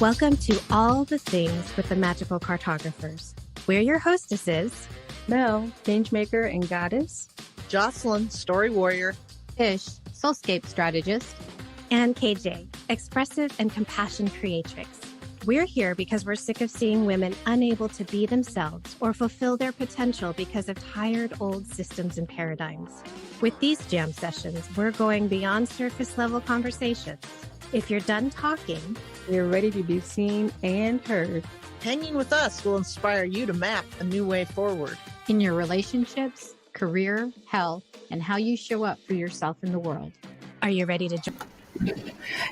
Welcome to All the Things with the Magical Cartographers. We're your hostesses, Mel, Changemaker and Goddess. Jocelyn, Story Warrior. Ish, Soulscape Strategist. and KJ, Expressive and Compassion Creatrix. We're here because we're sick of seeing women unable to be themselves or fulfill their potential because of tired old systems and paradigms. With these jam sessions, we're going beyond surface level conversations. If you're done talking, We're ready to be seen and heard. Hanging with us will inspire you to map a new way forward. In your relationships, career, health, and how you show up for yourself in the world. are you ready to join?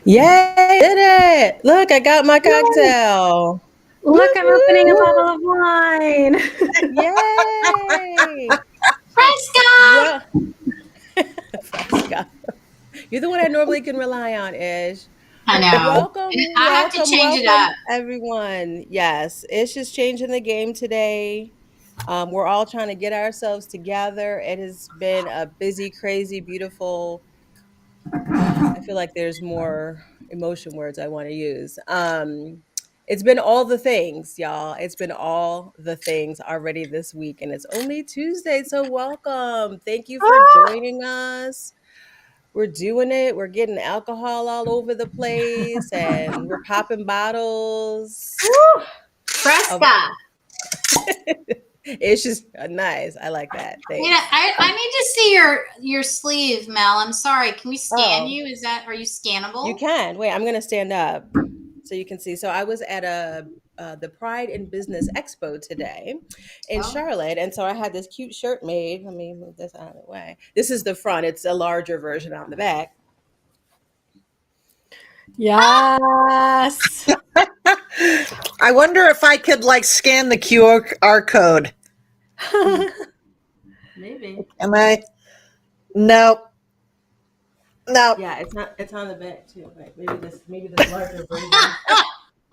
Yay! Did it! Look, I got my cocktail. Look, I'm opening a bottle of wine. Yay! Fresca! Fresca. You're the one I normally can rely on, Ish. I know. Welcome, I have to change it up. everyone. Yes, Ish is changing the game today. We're all trying to get ourselves together. It has been a busy, crazy, beautiful. I feel like there's more emotion words I want to use. It's been all the things, y'all. It's been all the things already this week, and it's only Tuesday, so welcome. Thank you for joining us. We're doing it. We're getting alcohol all over the place, and we're popping bottles. Fresca! It's just nice. I like that. Thanks. Yeah, I need to see your sleeve, Mel. I'm sorry. Can we scan Oh. you? Are you scannable? You can. Wait, I'm gonna stand up so you can see. So I was at the Pride in Business Expo today in Oh. Charlotte, and so I had this cute shirt made. Let me move this out of the way. This is the front. It's a larger version on the back. Yes. I wonder if I could scan the QR code. Maybe. Am I? No. No. Yeah, it's not. It's on the back too. Right? Maybe this larger version.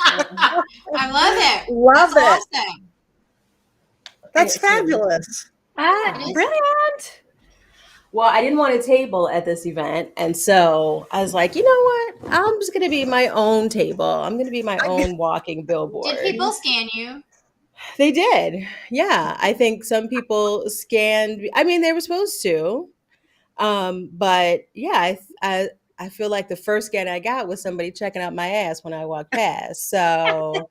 I love it. Love That's it. awesome. That's Yeah, it's really- fabulous. Brilliant. Well, I didn't want a table at this event, and so I was like, you know what? I'm just gonna be my own table. I'm gonna be my own walking billboard. Did people scan you? They did. Yeah. I think some people scanned. I mean, they were supposed to. But yeah, I feel like the first scan I got was somebody checking out my ass when I walked past. So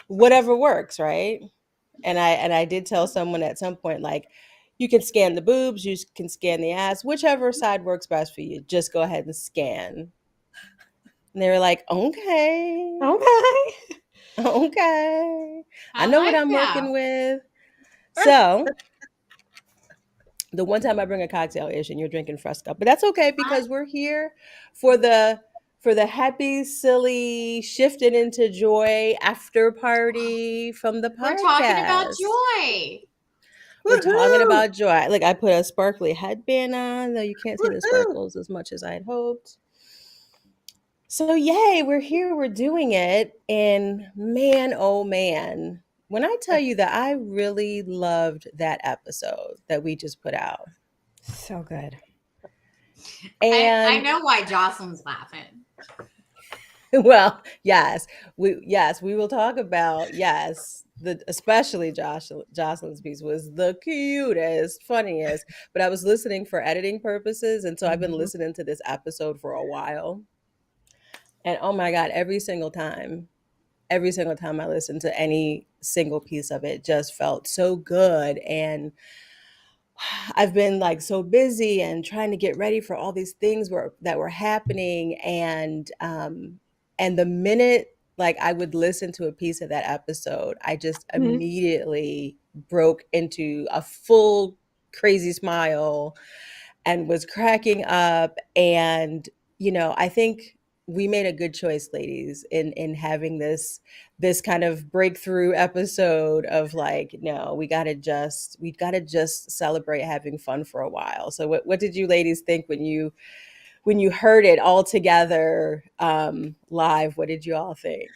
whatever works, right? And I did tell someone at some point, like, you can scan the boobs, you can scan the ass, whichever side works best for you. Just go ahead and scan. And they were like, okay. Okay. Okay. I know what like I'm that. working with. So the one time I bring a cocktail Ish and you're drinking Fresca, but that's okay because we're here for the happy, silly, shifting into joy after party from the podcast. We're talking about joy. We're talking Woohoo! about joy. Like, I put a sparkly headband on, though you can't see the sparkles as much as I'd hoped. So yay, we're here, we're doing it. And man, oh man, when I tell you that I really loved that episode that we just put out. So good. And I know why Jocelyn's laughing. well, yes, we will talk about especially Jocelyn's piece was the cutest, funniest. But I was listening for editing purposes, and so I've been listening to this episode for a while. And oh my God, every single time I listened to any single piece of it just felt so good. And I've been so busy and trying to get ready for all these things that were happening. And the minute I would listen to a piece of that episode, I just immediately broke into a full crazy smile and was cracking up. And, I think we made a good choice, ladies, in having this kind of breakthrough episode of no, we gotta just celebrate having fun for a while. So what did you ladies think when you heard it all together live? What did you all think?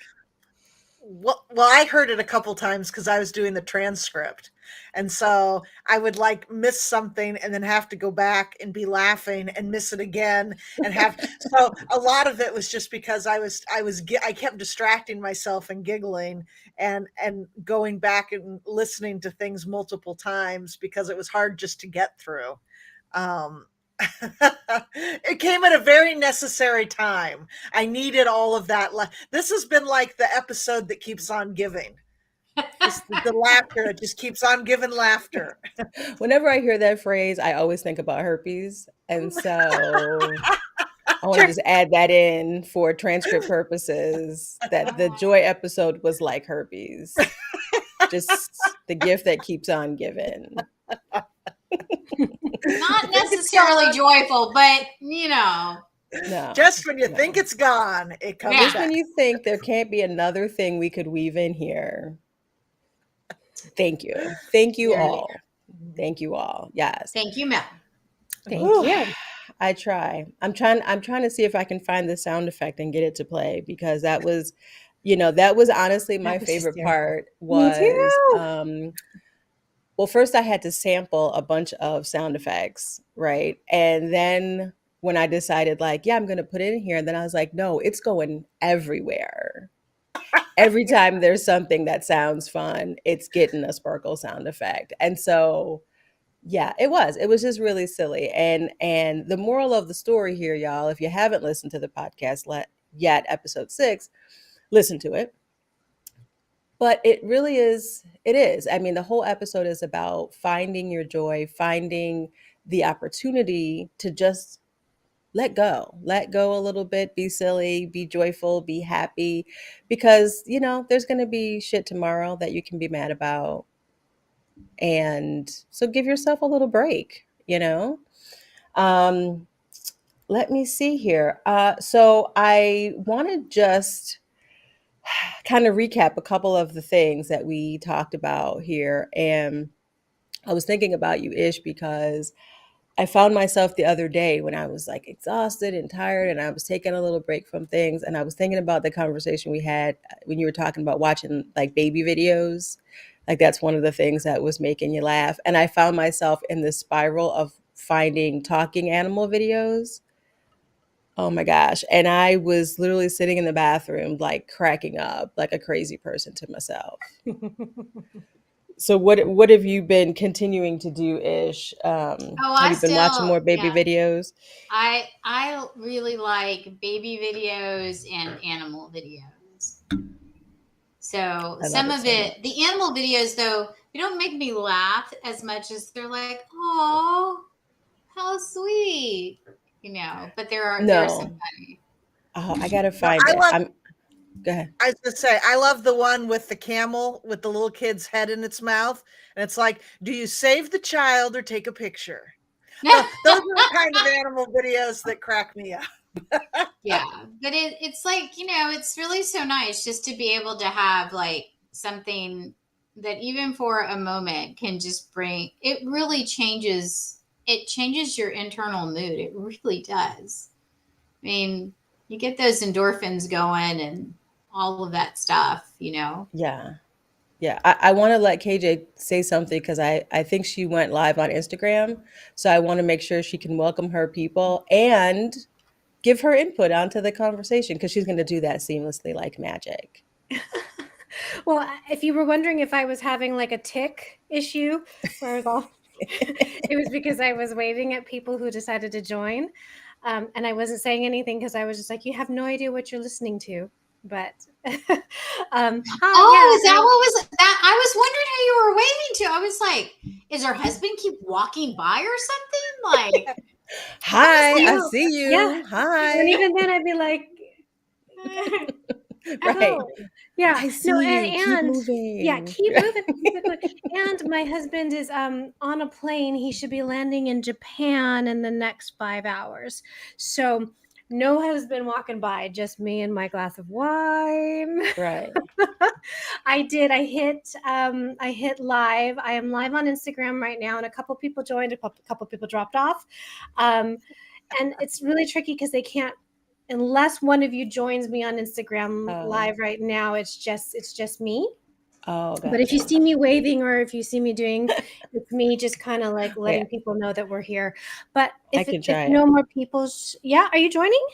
Well, I heard it a couple times because I was doing the transcript. And so I would like miss something and then have to go back and be laughing and miss it again and have so a lot of it was just because I kept distracting myself and giggling and going back and listening to things multiple times because it was hard just to get through. Um it came at a very necessary time. I needed all of that. This has been like the episode that keeps on giving. Just the laughter, it just keeps on giving laughter. Whenever I hear that phrase, I always think about herpes. And so I want to just add that in for transcript purposes that the joy episode was like herpes. Just the gift that keeps on giving. Not necessarily joyful, but No. Just when you no. think it's gone, it comes Yeah. Just back. when you think there can't be another thing we could weave in here. Thank you. Thank you There you all. Thank you all. Yes. thank you, Mel. Thank Whew. you. I try. I'm trying to see if I can find the sound effect and get it to play because that was, that was honestly my was favorite hysterical. part Me too. was well, first I had to sample a bunch of sound effects, right? And then when I decided like, yeah, I'm going to put it in here, and then I was like, no, it's going everywhere. Every time there's something that sounds fun, it's getting a sparkle sound effect. And so yeah, it was just really silly. And the moral of the story here, y'all, if you haven't listened to the podcast yet, episode 6, listen to it. But it really is, it is. I mean, the whole episode is about finding your joy, finding the opportunity to just let go a little bit, be silly, be joyful, be happy, because, there's going to be shit tomorrow that you can be mad about. And so give yourself a little break, Um, let me see here. So I want to just kind of recap a couple of the things that we talked about here. And I was thinking about you, Ish, because I found myself the other day when I was like exhausted and tired and I was taking a little break from things. And I was thinking about the conversation we had when you were talking about watching like baby videos. Like that's one of the things that was making you laugh. And I found myself in this spiral of finding talking animal videos. Oh my gosh. And I was literally sitting in the bathroom, like cracking up like a crazy person to myself. So what have you been continuing to do, Ish? Have you been watching more baby videos? I really like baby videos and animal videos. So some of it, the animal videos though, they don't make me laugh as much as they're like, oh, how sweet, But there are some funny. Oh, I gotta find it. Go ahead. I was gonna say, I love the one with the camel with the little kid's head in its mouth, and it's like, do you save the child or take a picture? Those are the kind of animal videos that crack me up. Yeah, but it's like, it's really so nice just to be able to have like something that even for a moment can just it really changes your internal mood. It really does. I mean, you get those endorphins going and all of that stuff, Yeah. Yeah. I want to let KJ say something because I think she went live on Instagram. So I want to make sure she can welcome her people and give her input onto the conversation because she's going to do that seamlessly like magic. Well, if you were wondering if I was having like a tick issue, where it was because I was waving at people who decided to join. And I wasn't saying anything because I was just like, you have no idea what you're listening to. But is that what was that? I was wondering who you were waving to. I was like, is her husband keep walking by or something? Like, hi, I see you. Yeah. Hi. And even then I'd be like, right. Yeah. I see you. Keep moving. Yeah, keep moving. And my husband is on a plane. He should be landing in Japan in the next 5 hours. So no husband walking by, just me and my glass of wine. Right. I hit live. I am live on Instagram right now, and a couple people joined, a couple people dropped off. And it's really tricky because they can't unless one of you joins me on Instagram Oh. live right now, it's just me. Oh, But if you gotcha. see me waving or if you see me doing, it's me just kind of like letting Yeah. people know that we're here. But I if can if try no it. more people, yeah, are you joining?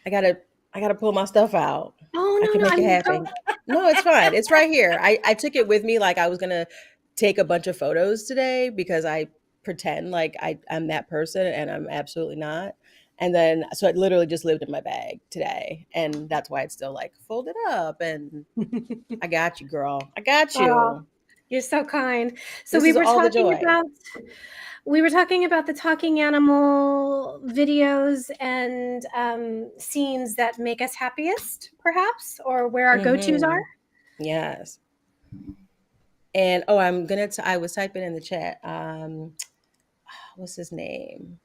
I gotta pull my stuff out. Oh I no, can no, make it I'm happen. No, it's fine. It's right here. I took it with me like I was gonna take a bunch of photos today because I pretend like I'm that person and I'm absolutely not. And then so it literally just lived in my bag today. And that's why it's still like folded up. And I got you, girl. I got Oh, you. you're so kind. So This we is were all the talking joy. about the talking animal videos and scenes that make us happiest, perhaps, or where our go-tos are. Yes. And oh, I was typing in the chat. What's his name?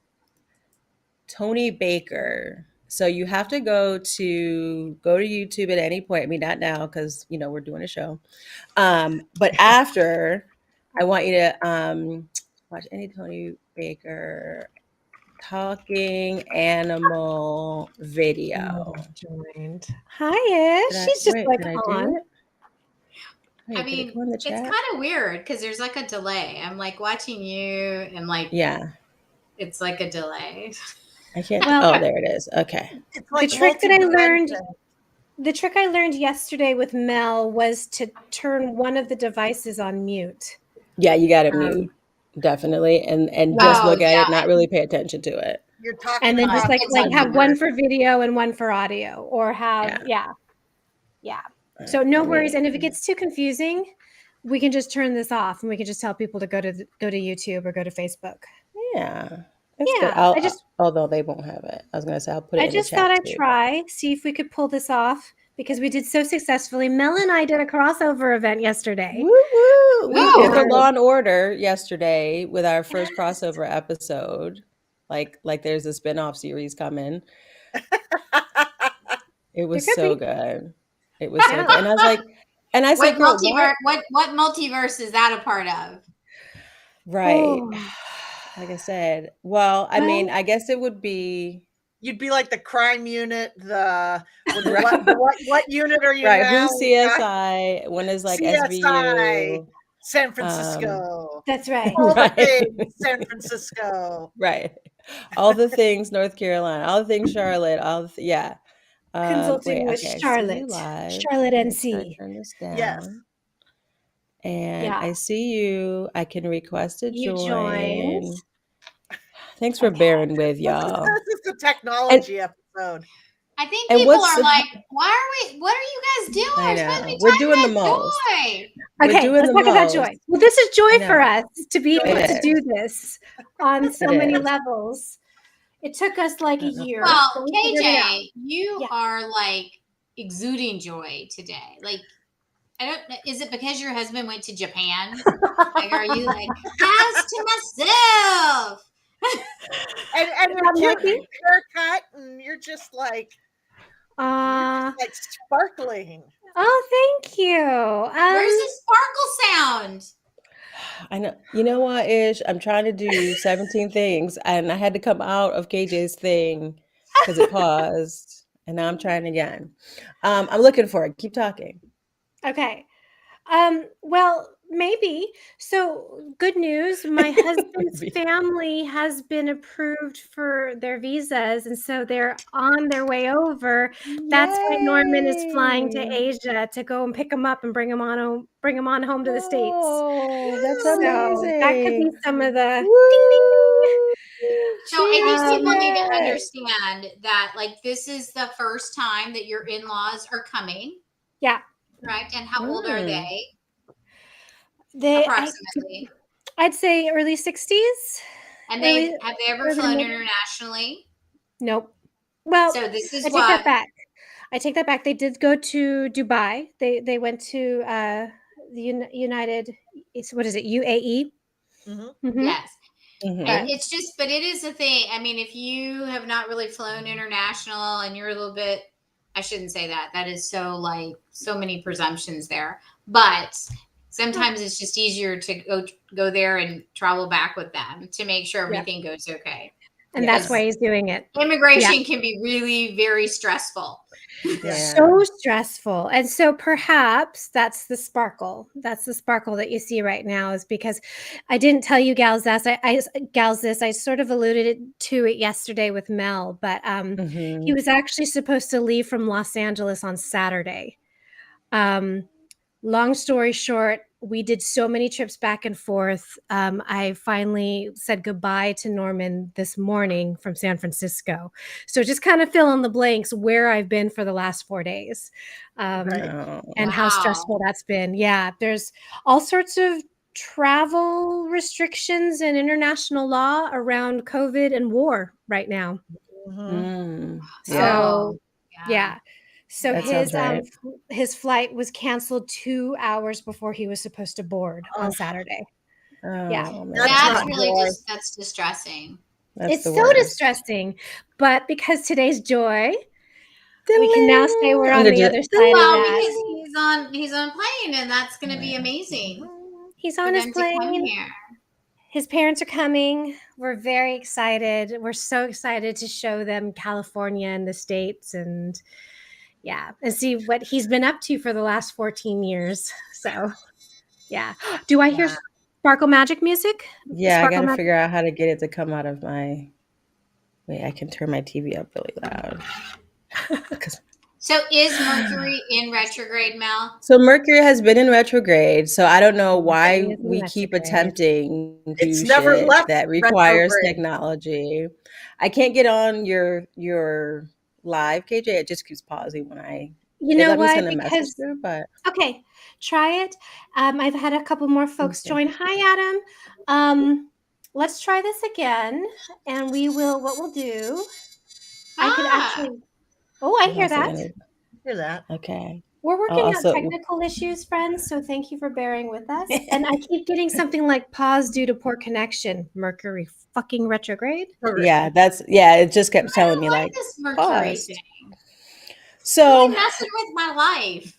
Tony Baker. So you have to go to YouTube at any point. I mean, not now because we're doing a show. But after, I want you to watch any Tony Baker talking animal video. Joined. Hi, Ish. She's just like Did I on. do it? I Wait, did it mean, go in the it's chat? kind of weird because there's like a delay. I'm like watching you and like, Yeah, it's like a delay. I can't. Well, Oh, there it is. Okay. It's like the trick that I learned, multi-dimension. the trick I learned yesterday with Mel was to turn one of the devices on mute. Yeah, you got to mute definitely, and just Oh, look at yeah. it, not really pay attention to it. You're talking And then about just like it's have on one mute. for video and one for audio, or have yeah. So no worries. And if it gets too confusing, we can just turn this off and we can just tell people to go to YouTube or go to Facebook. Yeah, it's good. Yeah, Although they won't have it. I was gonna say I'll put it I in the just chat thought I'd too. try, see if we could pull this off because we did so successfully. Mel and I did a crossover event yesterday. Woo woo! We did for Woo! Law and Order yesterday with our first crossover episode. Like there's a spinoff series coming. It was There could so be. good. It was so good. And I was like, What girl, multiverse? What multiverse is that a part of? right. Oh. Like I said, well, I mean, I guess it would be. You'd be like the crime unit, what unit are you Right, now? who's CSI? One is like CSI, SVU. San Francisco. That's right. All the Right. things, San Francisco. Right. All the things North Carolina, all the things Charlotte, Consulting with I see you Charlotte. live. Charlotte Let me try to NC. turn this down. Yes. And Yeah. I see you. I can request a You join. joined. Thanks for bearing with y'all. This is the technology episode. I think And people what's are like, what are you guys doing? I We're supposed to know. be We're talking doing the about most. joy. We're Okay, doing let's the talk about most. joy. Well, this is joy I for know. us to be able It to is. do this on so It many is. levels. It took us like a year. Well, but we figured it out. KJ, you Yeah. are like exuding joy today. Like, I don't know. Is it because your husband went to Japan? Like, are you like, house to myself? And your cute haircut, and you're just like sparkling. Oh, thank you. Where's the sparkle sound? I know. You know what, Ish? I'm trying to do 17 things, and I had to come out of KJ's thing because it paused, and now I'm trying again. I'm looking for it. Keep talking. Okay. Well, maybe. So, good news. My husband's Maybe. family has been approved for their visas, and so they're on their way over. That's why Norman is flying to Yay. Asia to go and pick him up and bring him on home to the States. Oh, that's So amazing. that could be some of the Woo! So I think people need to Cheers. understand that, like, this is the first time that your in-laws are coming. Yeah. Correct. And how old are they? Approximately. I'd say early 60s. And have they ever flown internationally? Nope. Well, so this is I take that back. I take that back. They did go to Dubai. They went to the United. What is it? UAE. Mm-hmm. Mm-hmm. Yes. Mm-hmm. It's just, but it is a thing. I mean, if you have not really flown international and you're a little bit, I shouldn't say that. That is so many presumptions there. But sometimes it's just easier to go there and travel back with them to make sure everything goes okay. And that's Yes. why he's doing it. Immigration can be really very stressful. Yeah. So stressful. And so perhaps that's the sparkle. That's the sparkle that you see right now, is because I didn't tell you gals this. I sort of alluded to it yesterday with Mel, but he was actually supposed to leave from Los Angeles on Saturday. Long story short, we did so many trips back and forth. I finally said goodbye to Norman this morning from San Francisco. So just kind of fill in the blanks where I've been for the last 4 days, Oh. and how stressful that's been. Yeah, there's all sorts of travel restrictions and international law around COVID and war right now. Mhm. Yeah. So yeah. So That sounds right. his flight was canceled 2 hours before he was supposed to board on Oh. Saturday. Oh, Yeah. man. That's That's not really joy. that's distressing. That's It's the so worst. distressing, but because today's joy, we can now say we're I'm on gonna the do other it. side of Well, that. because he's on a plane, and that's going to be amazing He's for on his them to come plane. here. His parents are coming. We're very excited. We're so excited to show them California and the States, and and see what he's been up to for the last 14 years. So, yeah. Do I hear Sparkle Magic music? Yeah, I Sparkle gotta Magic? figure out how to get it to come out of my. Wait, I can turn my TV up really loud. So is Mercury in retrograde, Mel? So Mercury has been in retrograde, so I don't know why Mercury is in we keep retrograde. attempting to do It's never shit left that requires retrograde. technology. I can't get on your live, KJ. It just keeps pausing when You it know let me why? send a message Because through, but okay, try it. I've had a couple more folks Okay. join. Hi, Adam. Let's try this again, and what we'll do. I could actually. Oh, I hold hear on a that. second. Hear that? Okay. We're working out Also, technical issues, friends. So thank you for bearing with us. And I keep getting something like pause due to poor connection. Mercury fucking retrograde. yeah, it just kept I telling don't me like like this Mercury paused. thing. So Really messing with my life.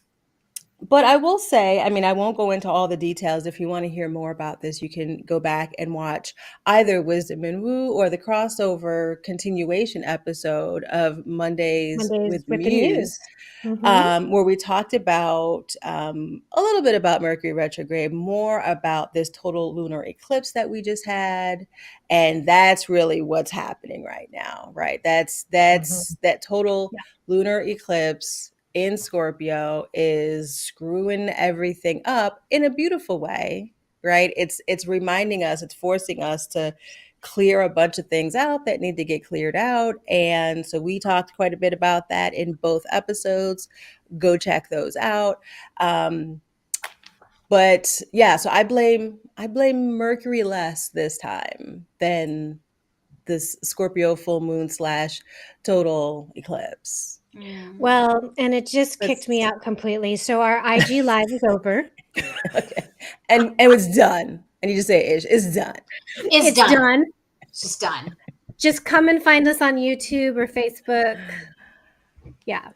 But I will say, I mean, I won't go into all the details. If you want to hear more about this, you can go back and watch either Wisdom and Woo or the crossover continuation episode of Mondays with the with the Muse, news. Mhm. where we talked about a little bit about Mercury retrograde, more about this total lunar eclipse that we just had. And that's really what's happening right now, right? That's that total lunar eclipse in Scorpio is screwing everything up in a beautiful way, right? It's reminding us, it's forcing us to clear a bunch of things out that need to get cleared out. And so we talked quite a bit about that in both episodes. Go check those out. But yeah, so I blame Mercury less this time than this Scorpio full moon / total eclipse. Well, and it just kicked me out completely. So our IG live is over. Okay. And it's done. I need to say it's done. It's done. It's just done. Just come and find us on YouTube or Facebook. Yeah.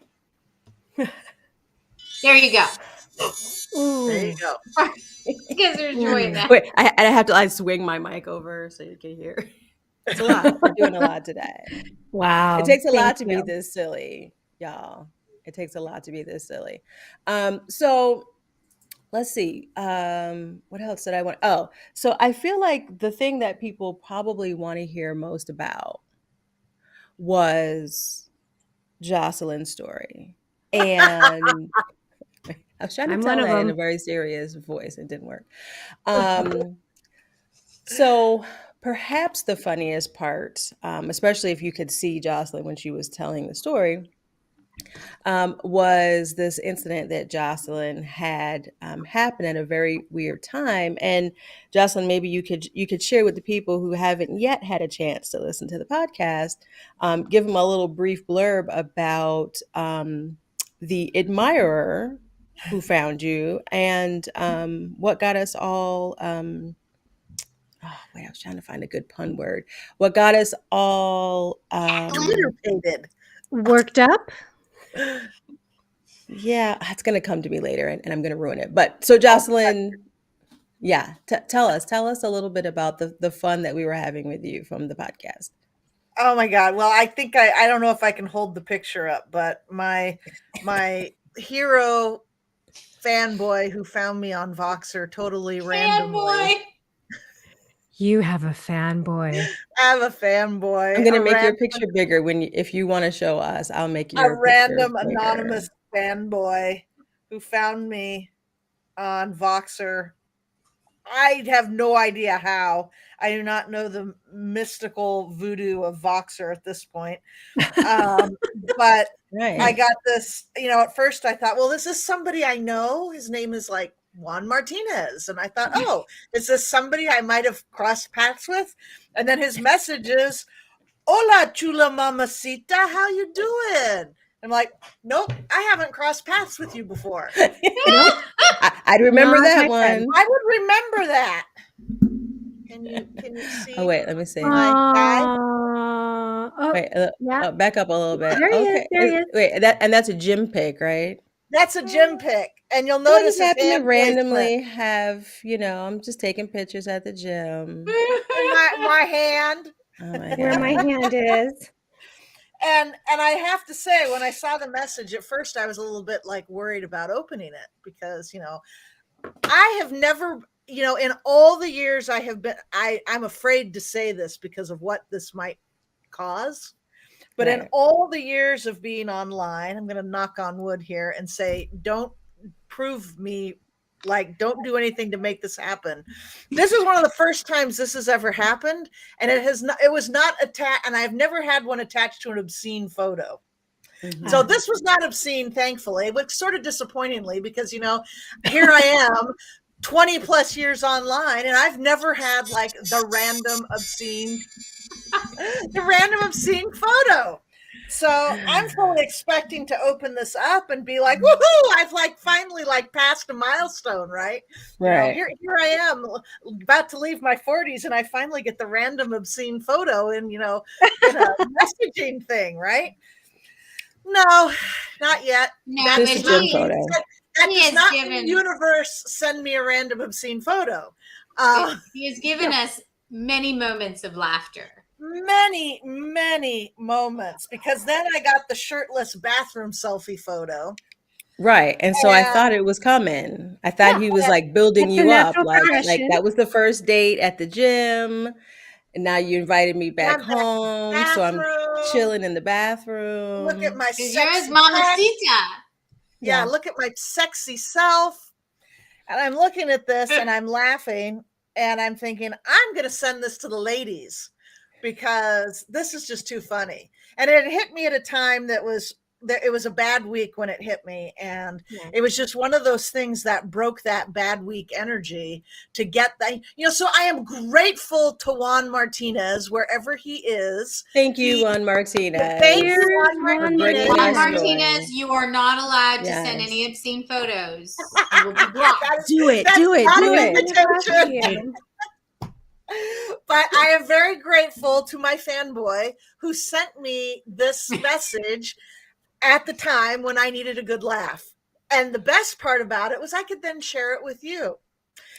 There you go. Ooh. There you go. Because there's joy in that. Wait, I have to swing my mic over so you can hear. It's a lot. We're doing a lot today. Wow. It takes a lot Thank to you. be this silly, y'all. It takes a lot to be this silly. So let's see. What else did I want? Oh, so I feel like the thing that people probably want to hear most about was Jocelyn's story. And I was trying to I'm tell one of that in a them. very serious voice. It didn't work. So perhaps the funniest part, especially if you could see Jocelyn when she was telling the story, was this incident that Jocelyn had happen at a very weird time. And Jocelyn, maybe you could share with the people who haven't yet had a chance to listen to the podcast, give them a little brief blurb about the admirer who found you and what got us all. I was trying to find a good pun word. What got us all Irritated. Worked up. Yeah, it's going to come to me later and I'm going to ruin it. But so Jocelyn, yeah, tell us a little bit about the fun that we were having with you from the podcast. Oh my God. Well, I think I don't know if I can hold the picture up, but my hero fanboy who found me on Voxer totally randomly. Fanboy. You have a fanboy. I'm a fanboy. I'm gonna make your picture bigger if you want to show us. I'll make A your picture random bigger. anonymous fanboy who found me on Voxer. I have no idea how. I do not know the mystical voodoo of Voxer at this point. But I Right. got this, at first I thought, well, this is somebody I know. His name is like Juan Martinez. And I thought, oh, is this somebody I might have crossed paths with? And then his message is, hola, chula mamacita, how you doing? I'm like, nope, I haven't crossed paths with you before. I'd remember Not that my friend. one. I would remember that. Can you see Oh wait, let me see. my guy? Oh, Wait, yeah. back up a little bit. There he is, Okay. there he is. Wait, that's a gym pic, right? That's a gym pic. And you'll I notice just his happen to hand placement. randomly have, I'm just taking pictures at the gym. And my hand. Oh my Where my God. hand is. And I have to say, when I saw the message, at first I was a little bit like worried about opening it because, I have never, in all the years I have been, I'm afraid to say this because of what this might cause. But in Right. all the years of being online, I'm going to knock on wood here and say, don't prove me, like, don't do anything to make this happen. This is one of the first times this has ever happened. And it was not attached. And I've never had one attached to an obscene photo. Mhm. So this was not obscene, thankfully, but sort of disappointingly because, here I am 20 plus years online and I've never had like the random obscene photo. So I'm fully expecting to open this up and be like, woohoo, I've like finally like passed a milestone, right? Right. Here I am about to leave my 40s and I finally get the random obscene photo in a messaging thing, right? No, not yet. No, That but Just a does gym not photo. mean that he does has not mean given- the universe send me a random obscene photo. he has given us many moments of laughter. Many moments because then I got the shirtless bathroom selfie photo. Right. And so I And- thought it was coming. I thought he was like building That's a you up. natural Like progression. that was the first date at the gym. And now you invited me back I'm back in the home. So I'm bathroom. chilling in the bathroom. Look at my Because yours, sexy mamacita. Yeah, look at my sexy self. And I'm looking at this and I'm laughing and I'm thinking, I'm going to send this to the ladies because this is just too funny. And it hit me at a time that was it was a bad week when it hit me. And it was just one of those things that broke that bad week energy to get that, so I am grateful to Juan Martinez, wherever he is. Thank you, Juan Martinez. Thank you, Here's Juan Juan Martinez. Juan Nice Martinez, story. you are not allowed to Yes. send any obscene photos. You will be blocked. Do it. That's Do it. not Do an it. invitation. But I am very grateful to my fanboy who sent me this message at the time when I needed a good laugh. And the best part about it was I could then share it with you.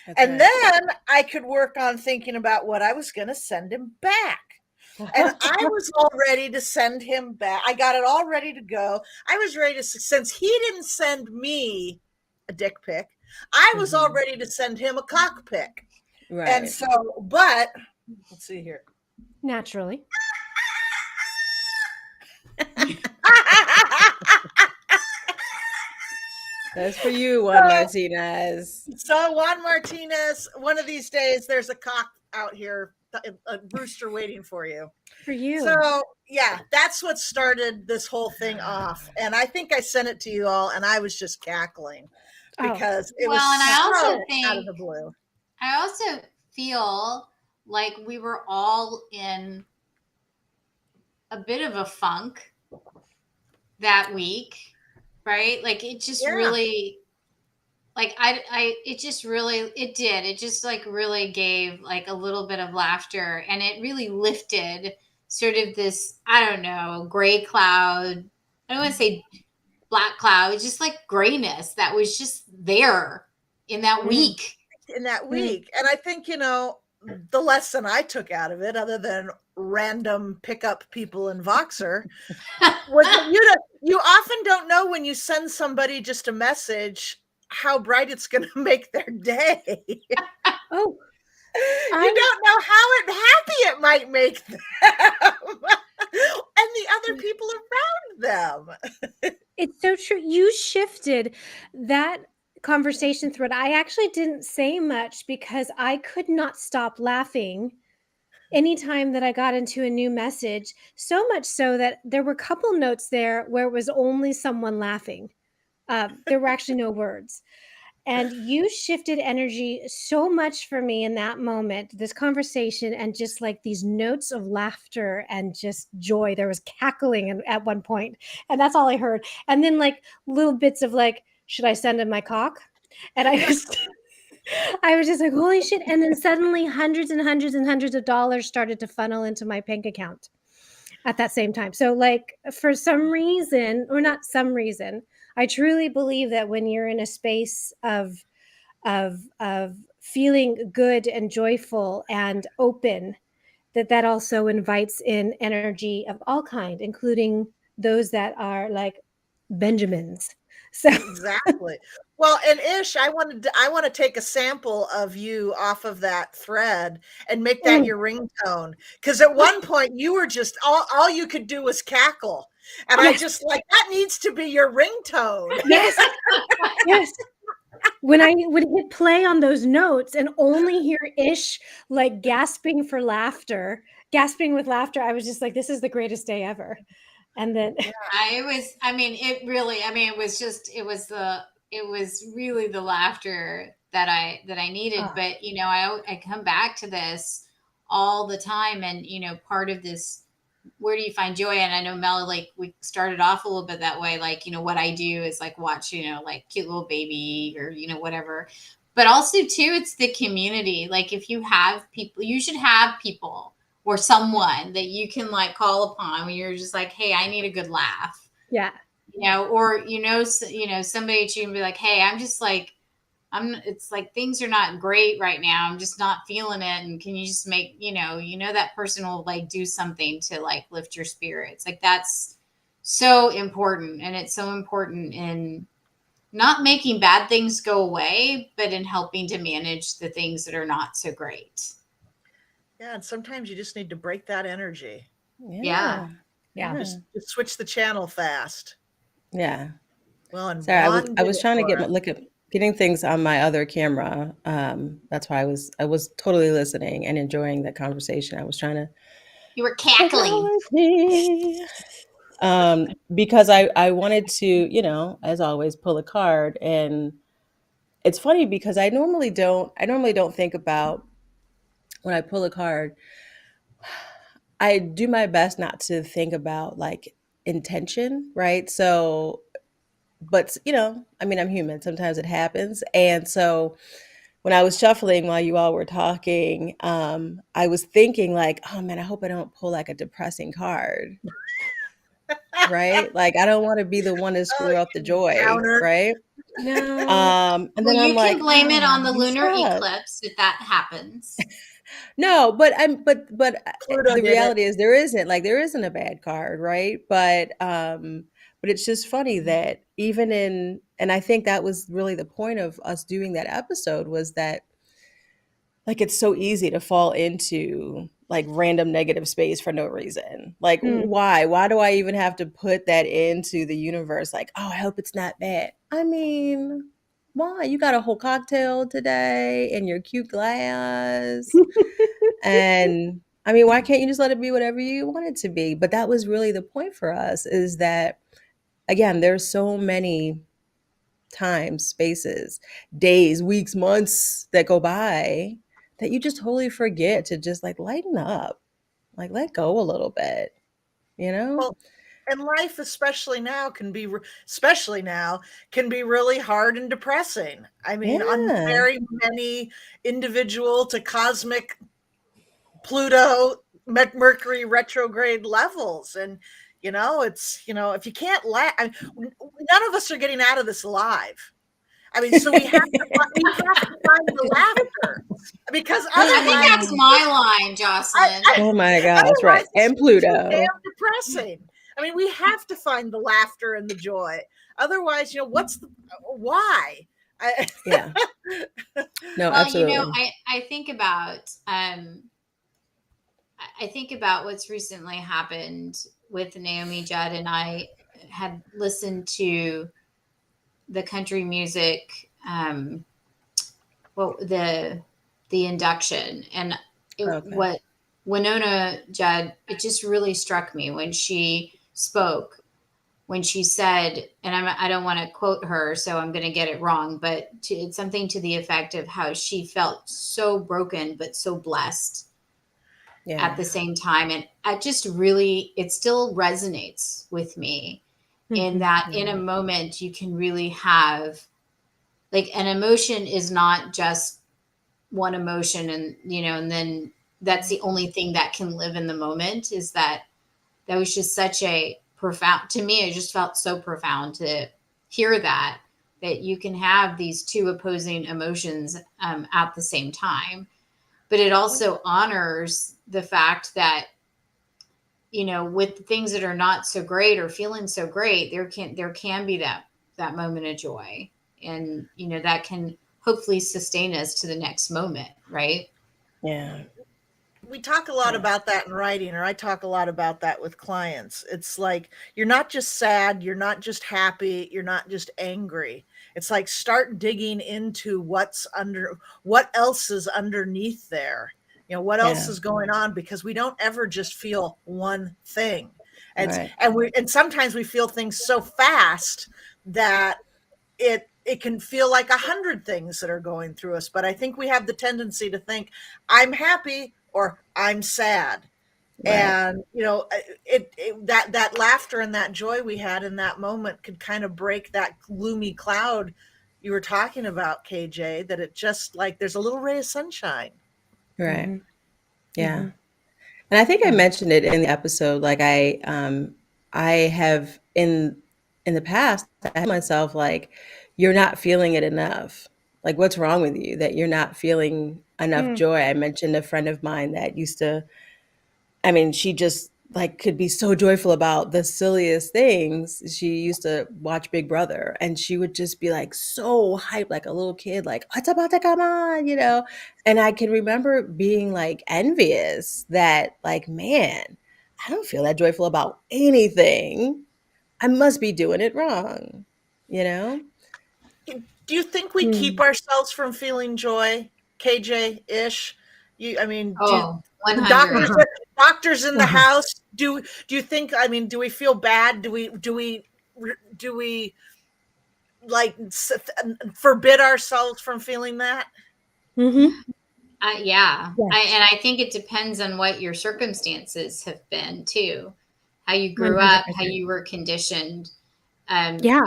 That's And right. then I could work on thinking about what I was going to send him back. And I was all ready to send him back. I got it all ready to go. I was ready to, since he didn't send me a dick pic, I was all ready to send him a cock pic. Right. And so, but let's see here. Naturally. That's for you, Juan Martinez. So Juan Martinez, one of these days, there's a cock out here, a rooster waiting for you. For you. So yeah, that's what started this whole thing off. And I think I sent it to you all, and I was just cackling because it was Well, and I also so think- out of the blue. I also feel like we were all in a bit of a funk that week, right? Like it just really, like it just really, it did. It just like really gave like a little bit of laughter, and it really lifted sort of this, I don't know, gray cloud. I don't want to say black cloud, just like grayness that was just there in that week. In that week. And I think, the lesson I took out of it, other than random pickup people in Voxer, was that you often don't know when you send somebody just a message how bright it's going to make their day. Oh, You don't know how happy it might make them and the other people around them. it's so true. You shifted that conversation thread. I actually didn't say much because I could not stop laughing anytime that I got into a new message, so much so that there were a couple notes there where it was only someone laughing. There were actually no words. And you shifted energy so much for me in that moment, this conversation, and just like these notes of laughter and just joy. There was cackling at one point, and that's all I heard. And then like little bits of like, should I send him my cock? And I was just like, holy shit. And then suddenly hundreds and hundreds and hundreds of dollars started to funnel into my bank account at that same time. So like for some reason, or not some reason, I truly believe that when you're in a space of feeling good and joyful and open, that also invites in energy of all kind, including those that are like Benjamins. So Exactly. Well, and Ish, I want to take a sample of you off of that thread and make that your ringtone. Because at one point you were just all you could do was cackle. And I yes, just like that needs to be your ringtone. yes, yes. When I would hit play on those notes and only hear Ish like gasping for laughter, gasping with laughter, I was just like, this is the greatest day ever. And then It was really the laughter that I needed. But I come back to this all the time, and part of this, where do you find joy? And I know Mel, like we started off a little bit that way, like what I do is like watch like Cute Little Baby or whatever. But also too, it's the community. Like if you have people, you should have people or someone that you can like call upon when you're just like, hey, I need a good laugh. yeah. Or somebody that you can be like, hey, I'm just like, it's like things are not great right now. I'm just not feeling it. And can you just make, that person will like do something to like lift your spirits. Like that's so important. And it's so important in not making bad things go away, but in helping to manage the things that are not so great. Yeah, and sometimes you just need to break that energy. Yeah. Just switch the channel fast. Yeah. Well, and Sorry, Ron I was trying to did it for us. getting things on my other camera. That's why I was totally listening and enjoying that conversation. I was trying to You were cackling. because I wanted to, as always, pull a card. And it's funny because I normally don't think about when I pull a card. I do my best not to think about like intention, right? So, but I mean, I'm human. Sometimes it happens. And so when I was shuffling while you all were talking, I was thinking like, oh man, I hope I don't pull like a depressing card. Right? Like I don't want to be the one to screw up the joy, Downer. right? No. And then Well, I'm you like, can blame it on the you lunar suck. eclipse if that happens. No, but Pluto the did it. reality is there isn't a bad card, right? But it's just funny that even and I think that was really the point of us doing that episode was that like it's so easy to fall into like random negative space for no reason. Like why? Why do I even have to put that into the universe? Like, oh, I hope it's not bad. I mean, why? You got a whole cocktail today in your cute glass. And I mean, why can't you just let it be whatever you want it to be? But that was really the point for us is that, again, there's so many times, spaces, days, weeks, months that go by that you just totally forget to just like lighten up, like let go a little bit, you know? Well, and life, especially now, can be really hard and depressing. I mean, on Yeah. very many individual to cosmic Pluto, Mercury retrograde levels, and it's if you can't laugh, none of us are getting out of this alive. I mean, so we have to find the laughter because I think otherwise, that's my line, Jocelyn. Oh my gosh, otherwise right. it's And gonna be too Pluto. damn depressing. I mean, we have to find the laughter and the joy. Otherwise, what's the why? Yeah. No, Well, you know, absolutely. I think about I think about what's recently happened with Naomi Judd, and I had listened to the country music, well, the induction, and Okay. what Winona Judd, it just really struck me when she spoke, when she said, and I don't want to quote her, so I'm going to get it wrong, but it's something to the effect of how she felt so broken but so blessed Yeah. at the same time. And I just really, it still resonates with me in that in a moment you can really have, like, an emotion is not just one emotion, and and then that's the only thing that can live in the moment. Is that was just such a profound, to me it just felt so profound to hear that you can have these two opposing emotions at the same time, but it also honors the fact that with things that are not so great or feeling so great, there can be that moment of joy, and that can hopefully sustain us to the next moment, right? Yeah. We talk a lot Yeah. about that in writing, or I talk a lot about that with clients. It's like you're not just sad, you're not just happy, you're not just angry. It's like start digging into what else is underneath there. What else Yeah. is going on, because we don't ever just feel one thing. And Right. and sometimes we feel things so fast that it can feel like 100 things that are going through us. But I think we have the tendency to think I'm happy or I'm sad. Right. And that laughter and that joy we had in that moment could kind of break that gloomy cloud you were talking about, KJ, that it just, like, there's a little ray of sunshine. Right. Yeah. And I think I mentioned it in the episode. Like I have in the past, I had myself like, you're not feeling it enough. Like, what's wrong with you that you're not feeling enough joy? I mentioned a friend of mine that used to, I mean, she just like could be so joyful about the silliest things. She used to watch Big Brother and she would just be like so hyped, like a little kid, like, what's about to come on, you know? And I can remember being like envious that, like, man, I don't feel that joyful about anything. I must be doing it wrong, you know? Do you think we keep ourselves from feeling joy, KJ ish? I mean, Oh, the 100. doctors in the house, do you think, I mean, do we feel bad? Do we like forbid ourselves from feeling that? Yeah. And I think it depends on what your circumstances have been too, how you grew up, how 100%. you were conditioned. Yeah.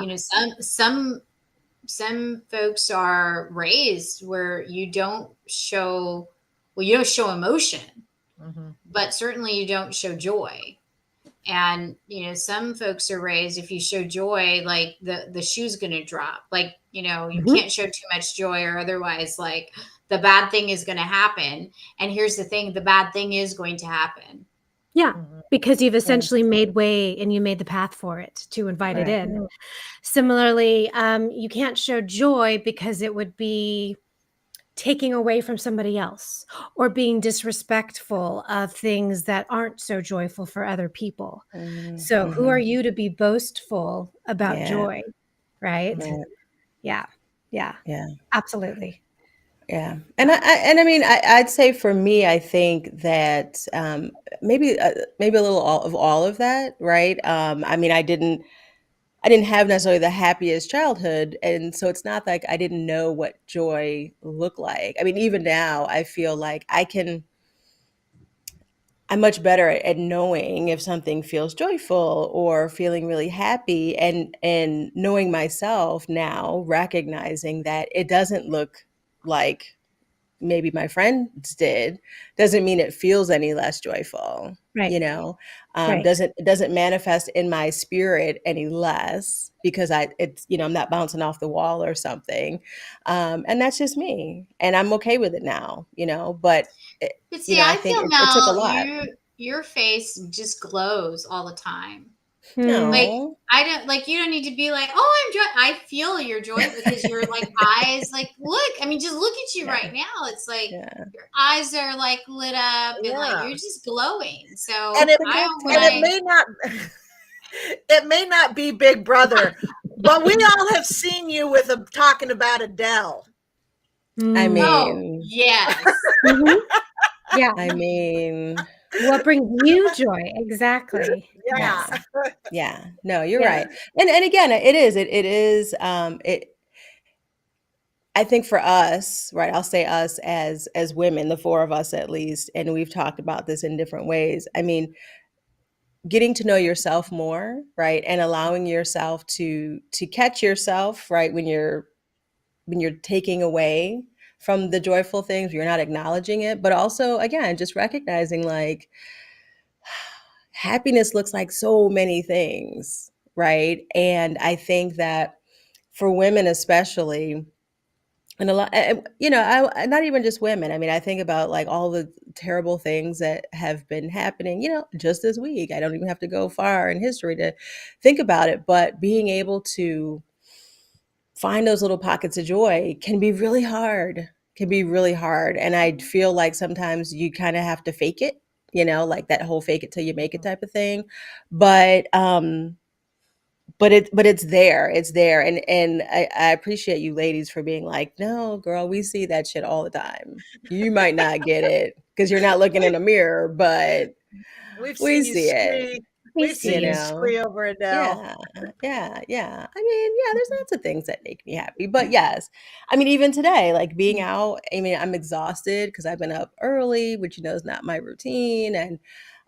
Some folks are raised where you don't show, well, you don't show emotion, but certainly you don't show joy. And some folks are raised, if you show joy, like the shoe's going to drop, like you can't show too much joy, or otherwise, like, the bad thing is going to happen. And here's the thing, the bad thing is going to happen. Yeah, because you've essentially made way and you made the path for it to invite it Right. in. Similarly, you can't show joy because it would be taking away from somebody else or being disrespectful of things that aren't so joyful for other people. So who are you to be boastful about Yeah. joy, right? Right. Yeah. Yeah. Yeah. Absolutely. Yeah. And I mean, I'd say for me, I think that maybe a little of all of that, right? I mean, I didn't have necessarily the happiest childhood, and so it's not like I didn't know what joy looked like. I mean, even now, I feel like I'm much better at knowing if something feels joyful or feeling really happy, and knowing myself now, recognizing that it doesn't look like maybe my friends did, doesn't mean it feels any less joyful. Right. You know, Right. doesn't manifest in my spirit any less because I'm not bouncing off the wall or something, and that's just me, and I'm okay with it now. But But see, I I think feel it took a Mel, lot. your face just glows all the time. Mm. Like No, I don't like you don't need to be like, oh, I'm joy. I feel your joy because your like eyes, like look. I mean, just look at you yeah, right now. It's like yeah. your eyes are like lit up and like Yeah. you're just glowing. So And It's it a I good when and it I thing. may not it may not be Big Brother, but we all have seen you with talking about Adele. I Mm. oh mean, yes. Mhm. Yeah. I mean, What brings you joy? Exactly. Yeah. yeah, yeah. No, you're Yeah. right. And again, it. I think for us, right? I'll say us as women, the four of us at least, and we've talked about this in different ways. I mean, getting to know yourself more, right? And allowing yourself to catch yourself, right? When you're taking away from the joyful things, you're not acknowledging it, but also again, just recognizing like happiness looks like so many things, right? And I think that for women especially, and a lot, not even just women. I mean, I think about like all the terrible things that have been happening, just this week. I don't even have to go far in history to think about it, but being able to find those little pockets of joy can be really hard, and I feel like sometimes you kind of have to fake it, like that whole fake it till you make it type of thing. But it's there, and I appreciate you ladies for being like, no girl, we see that shit all the time. You might not get it because you're not looking in a mirror, but We've we seen you see it. scree. We We've see seen you you. scree over Adele. Yeah, yeah. I mean, yeah, there's lots of things that make me happy. But yes, I mean, even today, like being out, I mean, I'm exhausted because I've been up early, which is not my routine. And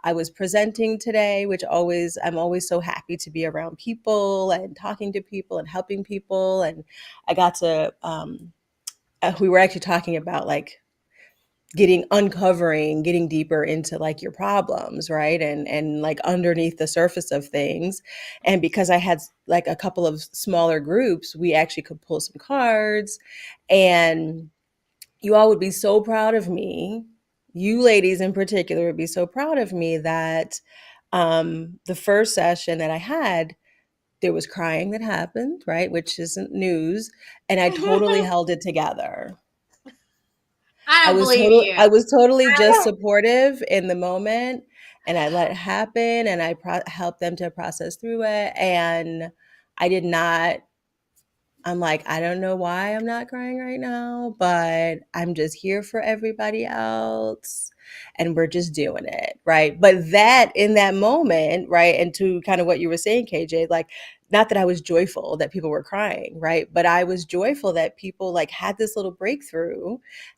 I was presenting today, I'm always so happy to be around people and talking to people and helping people. And I got to, we were actually talking about like getting deeper into like your problems, right? And like underneath the surface of things. And because I had like a couple of smaller groups, we actually could pull some cards, and you all would be so proud of me. You ladies in particular would be so proud of me that the first session that I had, there was crying that happened, right? Which isn't news. And I totally held it together. I I don't was believe total you. I was totally just supportive in the moment, and I let it happen, and I helped them to process through it, and I did not I'm like, I don't know why I'm not crying right now, but I'm just here for everybody else. And we're just doing it. Right. But that in that moment, right. And to kind of what you were saying, KJ, like, not that I was joyful that people were crying, right? But I was joyful that people like had this little breakthrough,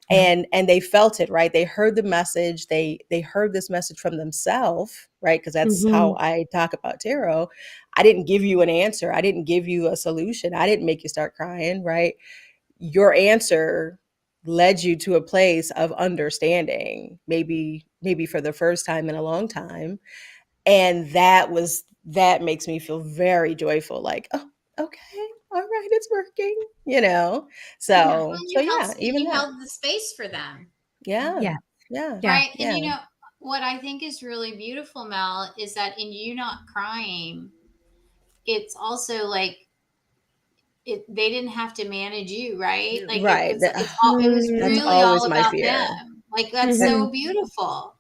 and they felt it, right? They heard the message. They heard this message from themselves, right? Because that's how I talk about tarot. I didn't give you an answer. I didn't give you a solution. I didn't make you start crying, right? Your answer led you to a place of understanding, maybe for the first time in a long time. And that makes me feel very joyful, like, oh, okay, all right, it's working, you know. Yeah. Well, So yeah, even you that. held the space for them. Yeah. Yeah. Yeah. Yeah. Right. And Yeah. what I think is really beautiful, Mel, is that in you not crying, it's also like they didn't have to manage you, right? Like Right. it was That's Mm. really always all my about fear. them. Like that's That, so Mhm. beautiful.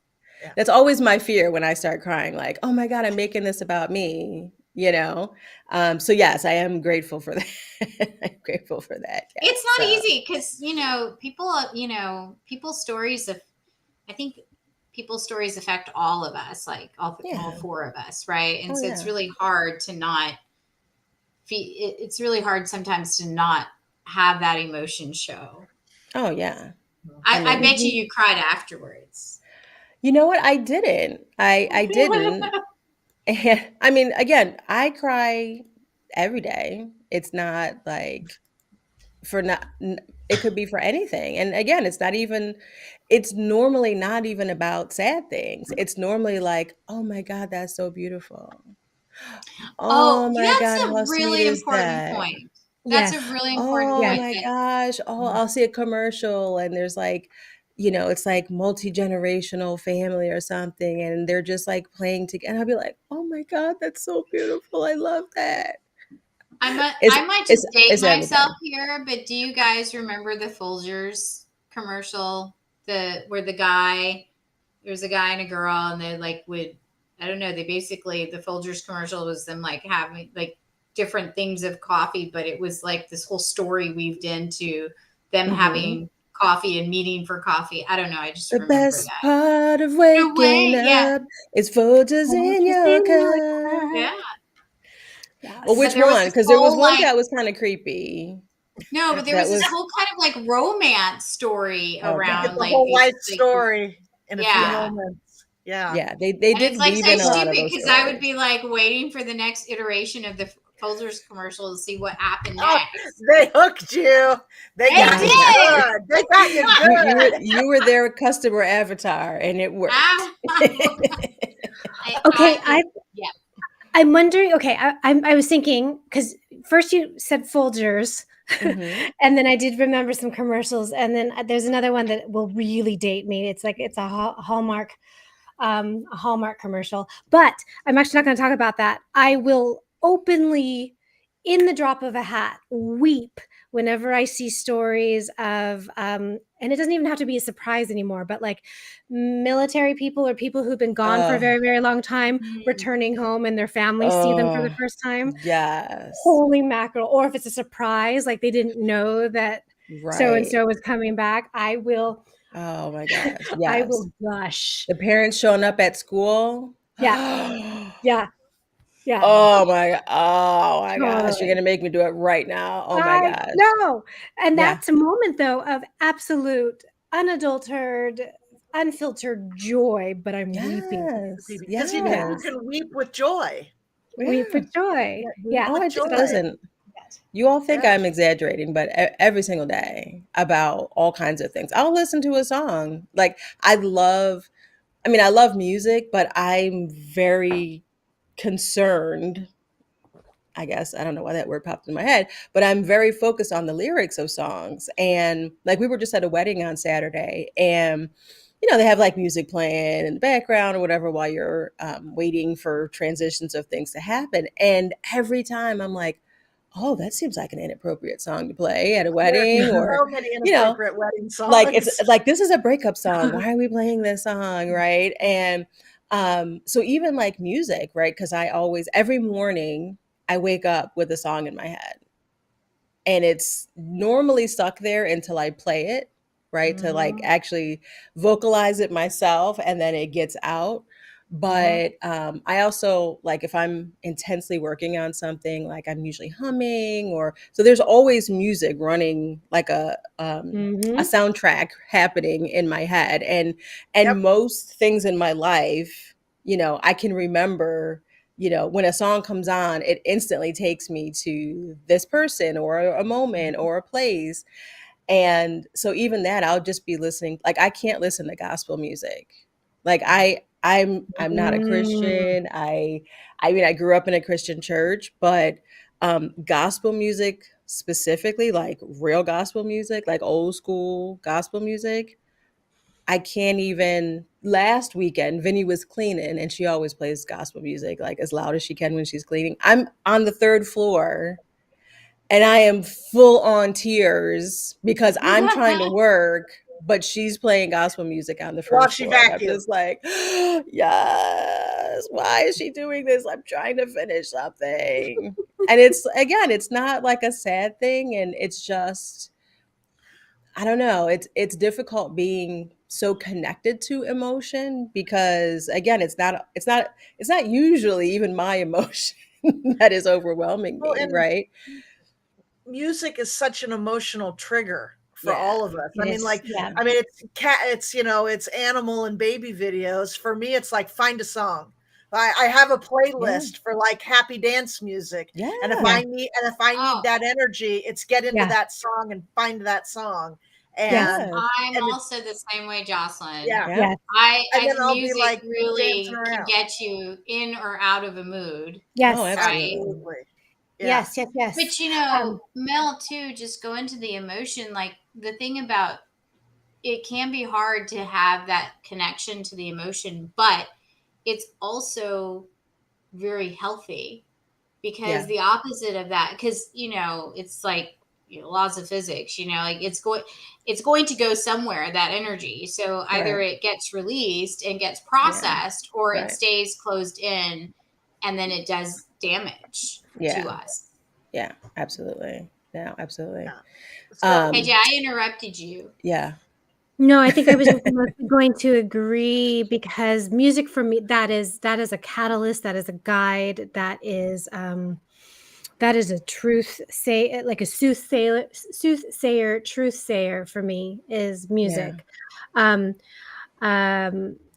that's always my fear when I start crying, like, oh my God, I'm making this about me, you know? So yes, I am grateful for that. I'm grateful for that. It's Yes. not So easy because people's stories of I think people's stories affect all of us, like all yeah. four of us, right? And Oh so it's yeah. really hard to not it's really hard sometimes to not have that emotion show. Oh yeah. I I mean, bet Mhm. you cried afterwards. you know what? I didn't. I didn't. And I mean, again, I cry every day. It's not like for not it could be for anything. And again, it's normally not even about sad things. It's normally like, oh my God, that's so beautiful. Oh, Oh my that's God, a how sweet really is important that? point. That's a Yes. really important Oh Yes. point my that gosh. Oh, I'll see a commercial and there's like, it's like multi-generational family or something, and they're just like playing together. And I'll be like, oh my God, that's so beautiful. I love that. It's I might it's just date it's myself everything. here, but do you guys remember the Folgers commercial? Where there's a guy and a girl, and they like would, I don't know, they basically, the Folgers commercial was them like having like different things of coffee, but it was like this whole story weaved into them Hmm. having coffee and meeting for coffee. I don't know. I just The remember best that. part of No waking way. Yeah. up is Folgers in Just your in your cup. Yeah. cup. Well, Yes. But which there was one? this Because there was whole one like, that was kind of creepy. no, but there That was this was whole kind of like romance story You okay. get around the like whole these, life like, story in a few yeah. Yeah. moments. Yeah. Yeah. They And it's did like weave so in a lot stupid of those because I would stories. be like waiting for the next iteration of the Folgers commercial to see what happened Oh, next. they hooked you. They They got you Yeah. did. good. They got you good. You were their customer avatar and it worked. Ah, Okay, I could, yeah. I'm wondering. Okay, I was thinking because first you said Folgers, Hmm. and then I did remember some commercials, and then there's another one that will really date me. It's like it's a Hallmark commercial. But I'm actually not going to talk about that. I will openly, in the drop of a hat, weep whenever I see stories of, and it doesn't even have to be a surprise anymore, but like military people or people who've been gone for a Oh, very, very long time Mm. returning home and their families see them for the oh, first time. yes. Holy mackerel. Or if it's a surprise, like they didn't know that so and Right. so was coming back, I will, Oh my gosh. I Yes. will gush. The parents showing up at school. Yeah. Yeah. Yeah. Oh my gosh. You're Totally. gonna make me do it right now. Oh my I gosh. know. And Yeah. that's a moment though of absolute unadulterated, unfiltered joy, but I'm weeping. Yes. Because you Yeah. Yes. can weep with joy. Weep Yeah. with joy. Weep Yeah. Oh, with I did. joy. Listen, you all think Yeah. I'm exaggerating, but every single day about all kinds of things. I'll listen to a song. Like I love music, but I'm very concerned. I guess I don't know why that word popped in my head, but I'm very focused on the lyrics of songs. And like we were just at a wedding on Saturday, and they have like music playing in the background or whatever while you're waiting for transitions of things to happen. And every time I'm like, oh, that seems like an inappropriate song to play at a There wedding, are or so many you know, inappropriate wedding like it's songs. like this is a breakup song. Why are we playing this song, right? And so even like music, right? Because I always every morning I wake up with a song in my head, and it's normally stuck there until I play it, right? To like Mhm, actually vocalize it myself and then it gets out. mhm. But I also like if I'm intensely working on something, like I'm usually humming, or so there's always music running like a Mm-hmm. soundtrack happening in my head. And Yep. most things in my life, I can remember, when a song comes on, it instantly takes me to this person or a moment Mhm. or a place. And so even that, I'll just be listening. Like I can't listen to gospel music. Like I'm not a Mm. Christian. I mean I grew up in a Christian church, but gospel music specifically, like real gospel music, like old school gospel music, I can't even. Last weekend, Vinny was cleaning and she always plays gospel music like as loud as she can when she's cleaning. I'm on the third floor and I am full on tears because I'm trying to work, but she's playing gospel music on the While first she floor. And I'm vacuumed. just like, yes, why is she doing this? I'm trying to finish something. And it's not like a sad thing. And it's just, I don't know. It's difficult being so connected to emotion because again, it's not usually even my emotion that is overwhelming Well, me, and right? music is such an emotional trigger for Yeah. all of us. It is. Yeah. It's it's animal and baby videos. For me, it's like find a song. I have a playlist for like happy dance music. Yeah. And if Yeah. I need that energy, it's get into Yeah. that song and find that song. Yes. And I'm and also the same way, Jocelyn. yeah. Yeah. Yes. And then I'll be Music like really dancing can around. get you in or out of a mood. Yes. Oh, Right. Absolutely. Yeah. Yes. Yes. Yes. But you know, Mel too, just go into the emotion. Like the thing about it can be hard to have that connection to the emotion, but it's also very healthy because Yeah. the opposite of that, because you know, it's like laws of physics, you know, like it's going to go somewhere, that energy. So either Right. it gets released and gets processed or it Right. stays closed in and then it does damage Yeah. to us. Yeah, absolutely. Yeah, absolutely. Yeah. So KJ, I interrupted you. Yeah. No, I think I was just mostly going to agree because music for me that is a catalyst, that is a guide, that is a like a soothsayer, truth sayer for me is music. And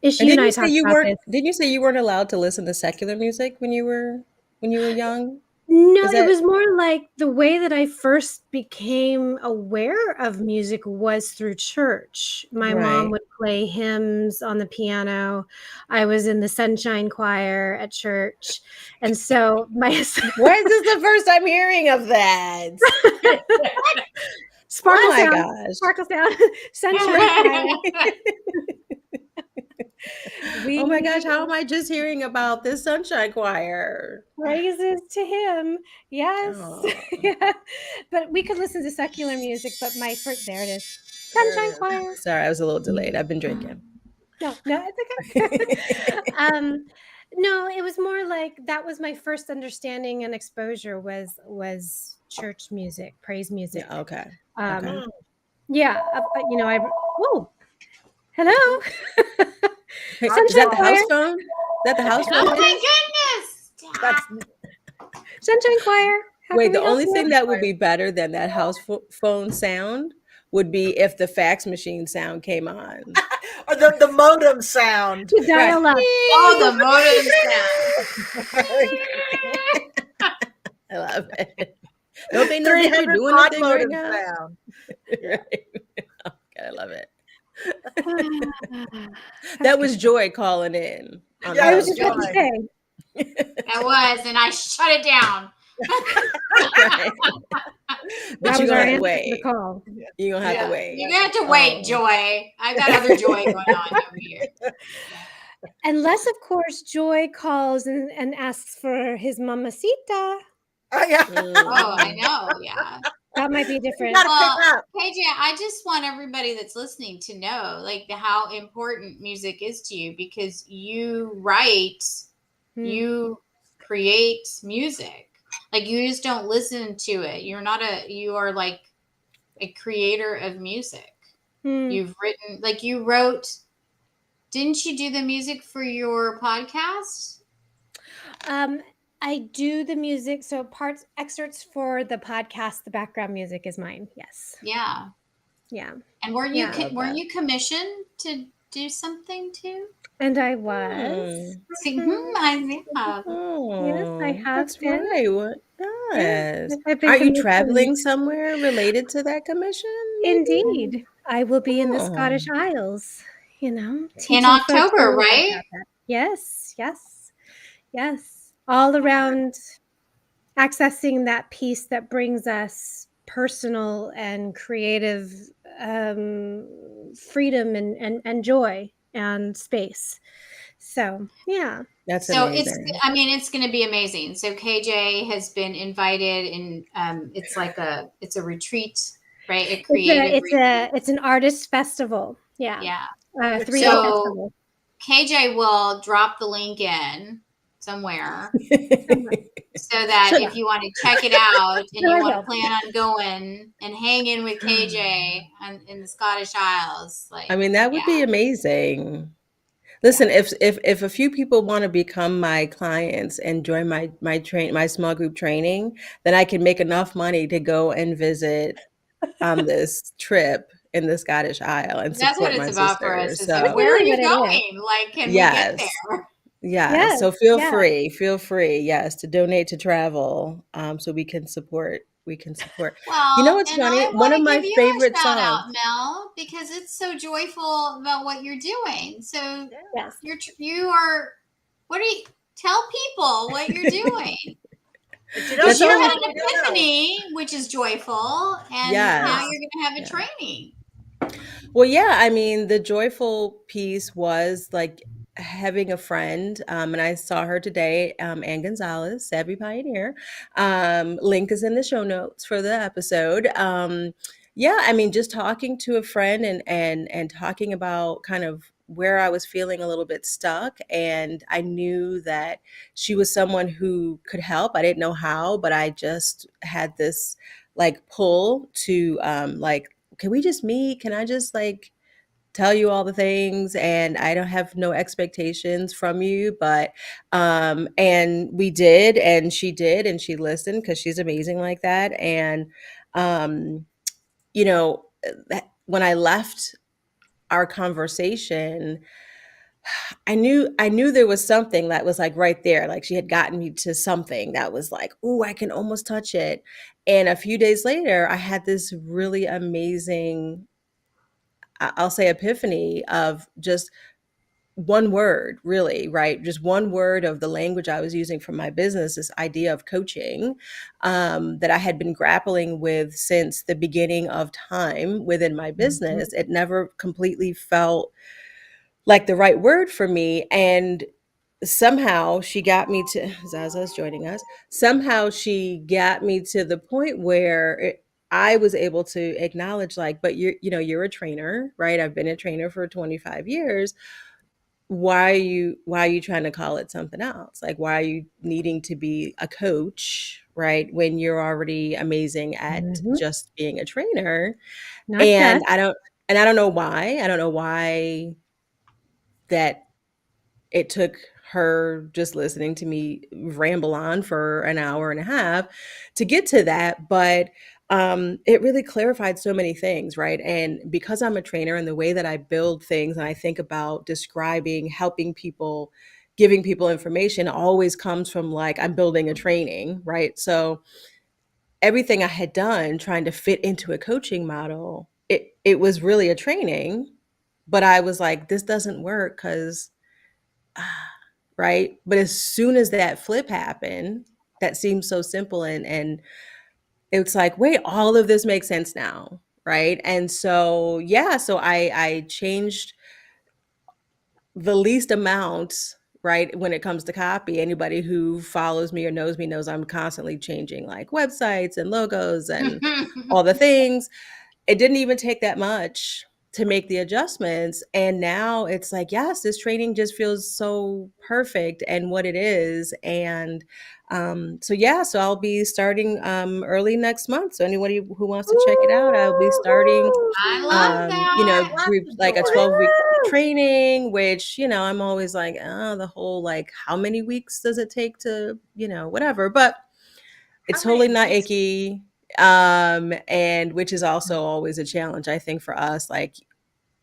Issue and I talked about this. didn't you say you weren't allowed to listen to secular music when you were young? No, Is it that was more like the way that I first became aware of music was through church. My mom right? would play hymns on the piano. I was in the sunshine choir at church. And so Why is this the first I'm hearing of that? Sparkle Oh my sound, gosh. sparkle sound, sunshine choir. Oh my gosh, how am I just hearing about this sunshine choir? Praises to him. Yes. Oh. Yeah. But we could listen to secular music, but there it is. There it Sunshine is. choir. Sorry, I was a little delayed. I've been drinking. No, it's okay. No, it was more like that was my first understanding and exposure was church music, praise music. Yeah, okay. Mm. Yeah, you know, whoa. Hello. Is Sunshine that the house choir. phone? Is that the house Oh phone? my goodness. That's Sunshine choir. How Wait, can the we help only you? thing that would be better than that house phone sound would be if the fax machine sound came on. or the modem sound. To dial up. Oh, the modem sound. I love it. Don't they know that you're 300 doing baud anything right modem now? sound. Right. Oh, God, I love it. That was Joy calling in. On Yeah, I the was it just house about to phone. say. That was, and I shut it down. Right. That But you're was gonna our have to answer to the wait. call. You're gonna have Yeah. to wait. You're gonna have to wait, Oh. Joy. I've got other Joy going on over here. Unless, of course, Joy calls and asks for his mamacita. Oh, yeah. Oh, I know. Yeah. That might be different. Gotta Well, pick up. KJ, I just want everybody that's listening to know like how important music is to you because you write, you create music. Like you just don't listen to it. You are like a creator of music. You've written, like you wrote, didn't you do the music for your podcast? I do the music, so excerpts for the podcast. The background music is mine. Yes. Yeah. Yeah. And weren't you Yeah. weren't you commissioned to do something too? And I was. See, I have. Oh, Yes, I have that's been. right. What? Yes. I've been Are you commissioned. traveling somewhere related to that commission? Indeed. I will be in the Oh. Scottish Isles, you know. In teaching folks a October, little bit right? about that. Yes, yes, yes. All around accessing that peace that brings us personal and creative freedom and joy and space. So, yeah. That's So amazing. it's going to be amazing. So KJ has been invited, and it's a retreat, right? A creative. It's an artist festival. Yeah. Yeah. 3-day So festival. KJ will drop the link in somewhere so that if you want to check it out and you want to plan on going and hang in with KJ in the Scottish Isles, like I mean, that would be amazing. Listen, if a few people want to become my clients and join my small group training, then I can make enough money to go and visit on this trip in the Scottish Isle and that's what support it's my about for us. sisters. Is like, So where are you That's really what it going? Like, can we yes, get there? Yeah, Yes, so yeah. feel free, yes, to donate to travel, so we can support. You know Well, what's and funny? I One want of to my give you a favorite shout songs. out, Mel, because it's so joyful about what you're doing. So Yes. you are, what are you, tell people what you're doing. If you Because don't That's you know, all. had an you don't know. epiphany, which is joyful, and now Yes. you're going to have a Yeah. training. Well, yeah, I mean, the joyful piece was like having a friend, and I saw her today, Ann Gonzalez, Savvy Pioneer. Link is in the show notes for the episode. Yeah, I mean, just talking to a friend and talking about kind of where I was feeling a little bit stuck, and I knew that she was someone who could help. I didn't know how, but I just had this like pull to like, can we just meet? Can I just like tell you all the things and I don't have no expectations from you, but and we did, and she did, and she listened because she's amazing like that. And um you know, when I left our conversation, I knew there was something that was like right there. Like she had gotten me to something that was like, "Oh, I can almost touch it." And a few days later, I had this really amazing, I'll say, epiphany of just one word, really, right? Just one word of the language I was using for my business, this idea of coaching, that I had been grappling with since the beginning of time within my Mhm. business. It never completely felt like the right word for me. And somehow she got me to, Zaza's joining us, somehow she got me to the point where I was able to acknowledge like, but you're a trainer, right? I've been a trainer for 25 years. Why are you trying to call it something else? Like, why are you needing to be a coach, right? When you're already amazing at Mhm. just being a trainer. Not And just. I don't know why. I don't know why that it took her just listening to me ramble on for an hour and a half to get to that. But it really clarified so many things, right? And because I'm a trainer and the way that I build things and I think about describing, helping people, giving people information always comes from like, I'm building a training, right? So everything I had done trying to fit into a coaching model, it was really a training. But I was like, this doesn't work because right? But as soon as that flip happened, that seemed so simple, and it's like, wait, all of this makes sense now, right? And so yeah, so I changed the least amount, right? When it comes to copy, anybody who follows me or knows me knows I'm constantly changing like websites and logos and all the things. It didn't even take that much to make the adjustments. And now it's like, yes, this training just feels so perfect and what it is. And so, yeah, so I'll be starting early next month. So, anybody who wants to check it out, I'll be starting, I love that. Lots group of like a joy. 12-week training, which, I'm always like, oh, the whole like, how many weeks does it take to, whatever. But How it's totally many not weeks? icky, and which is also always a challenge, I think, for us, like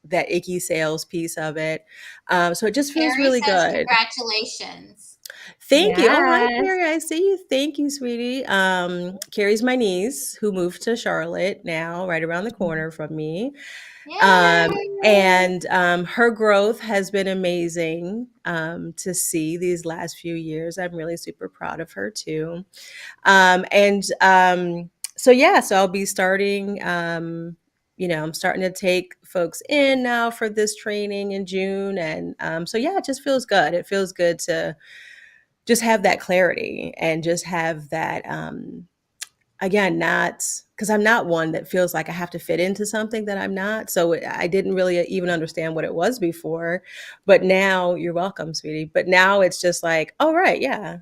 that icky sales piece of it. So it just feels Carrie really says good. congratulations. Thank you. Oh, hi, Yes. Carrie. I see you. Thank you, sweetie. Carrie's my niece who moved to Charlotte now, right around the corner from me. Yay! And her growth has been amazing to see these last few years. I'm really super proud of her too. And so yeah, so I'll be starting. I'm starting to take folks in now for this training in June, and so yeah, it just feels good. It feels good to just have that clarity and just have that. Again, not because I'm not one that feels like I have to fit into something that I'm not. So I didn't really even understand what it was before, but now you're welcome, sweetie. But now it's just like, oh right, yeah,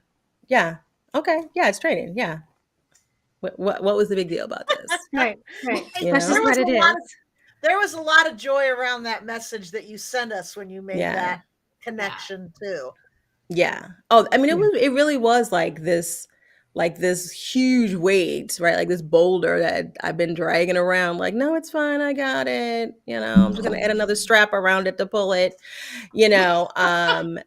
yeah, okay, yeah, it's training, yeah. What was the big deal about this? Right, right. You That's There just know? was what a it lot is. of there was a lot of joy around that message that you sent us when you made Yeah, that Yeah. connection too. yeah. Oh, I mean, Yeah. it really was like this huge weight, right? Like this boulder that I've been dragging around. Like, no, it's fine, I got it. I'm just gonna add another strap around it to pull it. You know, um,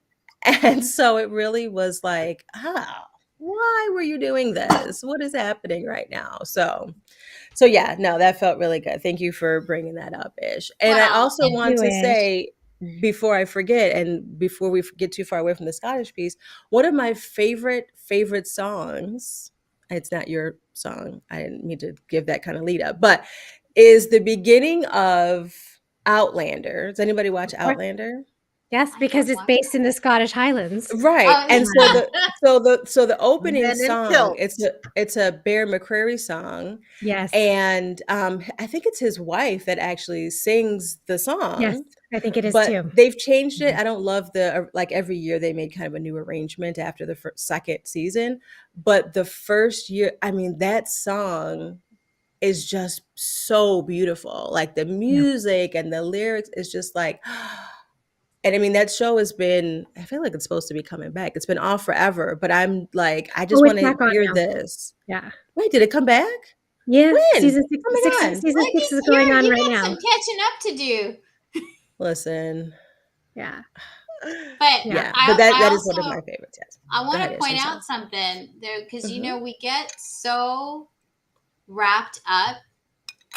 And so it really was like, oh, why were you doing this? What is happening right now? So yeah, no, that felt really good. Thank you for bringing that up, Ish. And I Well, also want you, to Ish. say, before I forget, and before we get too far away from the Scottish piece, one of my favorite songs, it's not your song, I didn't mean to give that kind of lead up, but is the beginning of Outlander. Does anybody watch Or- Outlander? Yes, I because don't it's watch based in the Scottish Highlands. Right. Oh, And so the opening Men in song, kilts. it's a Bear McCreary song. Yes. And I think it's his wife that actually sings the Yes, song, I think it is but too. they've changed it. I don't love like every year they made kind of a new arrangement after the second season. But the first year, I mean, that song is just so beautiful. Like the music and the lyrics is just like, and I mean, that show has been, I feel like it's supposed to be coming back. It's been off forever, but I'm like, I just Oh, want it's to back on hear now. this. Yeah. Wait, did it come back? Yeah. When? Season six, Oh my God. season look 6 at is going on you right got now. some catching up to do. Listen. Yeah. But Yeah. I, But that I is one of also my favorites. Yes. I Go want ahead, to Ish, I'm point sorry. out something there because you Mhm. know we get so wrapped up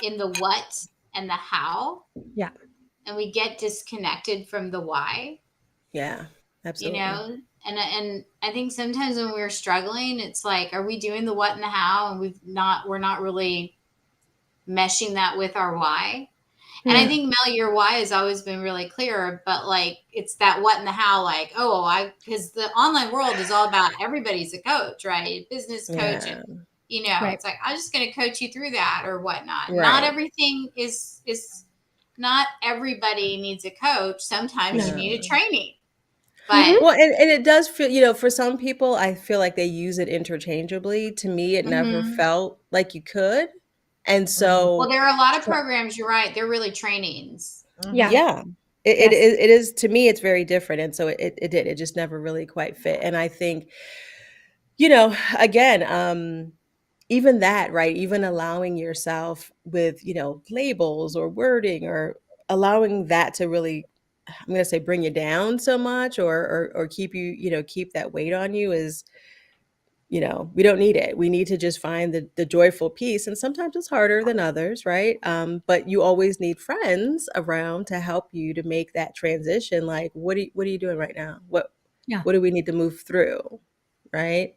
in the what and the how, Yeah. and we get disconnected from the why. Yeah, You absolutely. know, and I think sometimes when we're struggling, it's like, are we doing the what and the how, and we're not really meshing that with our why. And I Yeah. think, Mel, your why has always been really clear, but like it's that what and the how, like, because the online world is all about everybody's a coach, right? Business coach. Yeah. And, Right. it's like, I'm just going to coach you through that or whatnot. Not Right. everything is not everybody needs a coach. Sometimes you No. need a training, Mhm. but Well, and it does feel, for some people, I feel like they use it interchangeably. To me, it never mhm. felt like you could. And Well, so, there are a lot of programs. You're right. They're really trainings. Yeah. yeah, it Yes. is, it is, to me, it's very different. And so it just never really quite fit. And I think, again, even that, right? Even allowing yourself with, labels or wording or allowing that to really, I'm going to say, bring you down so much or keep you, keep that weight on you is, we don't need it. We need to just find the joyful peace. And sometimes it's harder than others, right? But you always need friends around to help you to make that transition. Like, what are you doing right now? Yeah. What do we need to move through? Right.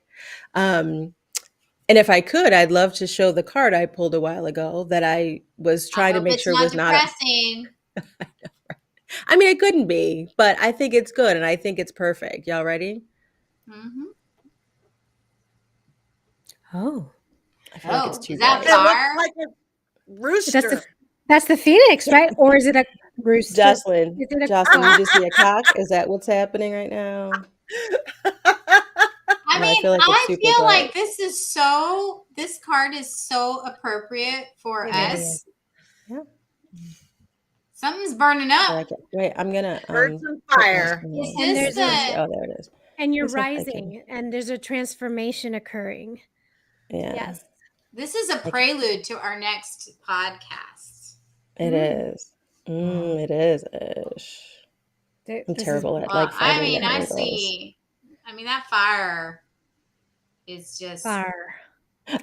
And if I could, I'd love to show the card I pulled a while ago that I was I trying to hope make it's sure not was not depressing. I mean, it couldn't be, but I think it's good and I think it's perfect. Y'all ready? Hmm. Oh. I feel like it's Oh, too is that bright. It looks fire? like a That's rooster. the phoenix, right? Or is it a rooster? Jocelyn, Is it a Jocelyn, you cock? just see a cock? Is that what's happening right now? I No, I mean, feel like it's I super feel bright. like this card is so appropriate for It really us. is. Yeah. Something's burning I up. like it. Wait, I'm gonna Birds and put my fire. screen Is on. And this there's a Oh, there it is. and you're Let's see if I can. rising and there's a transformation occurring. Yeah, Yes. this is a prelude to our next podcast. it is. It is. Ish. I'm This is terrible at Well, like I finding mean, the I angles. see. I mean, that fire is just fire.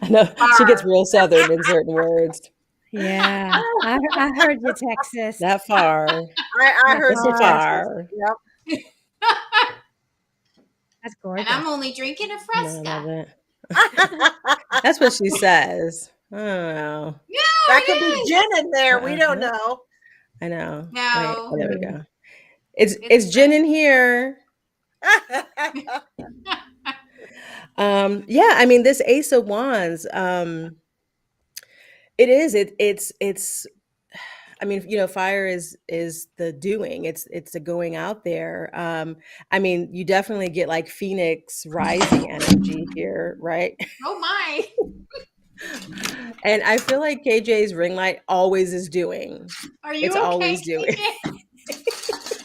I know she gets fire. real southern in certain words. Yeah. I heard you, Texas. That far. I heard It's you, Texas. far. Yep. That's And gorgeous. I'm only drinking a No, I love Fresca. it. That's what she says. I don't know. No, That it could be is. gin in there. We don't know. I know. Wait, No. oh, there we Mm. go. It's gin in here. Yeah, I mean this Ace of Wands, it's I mean, fire is the doing. It's the going out there. I mean, you definitely get like Phoenix rising energy here, right? Oh my. And I feel like KJ's ring light always is doing. Are you It's okay, always doing. KJ?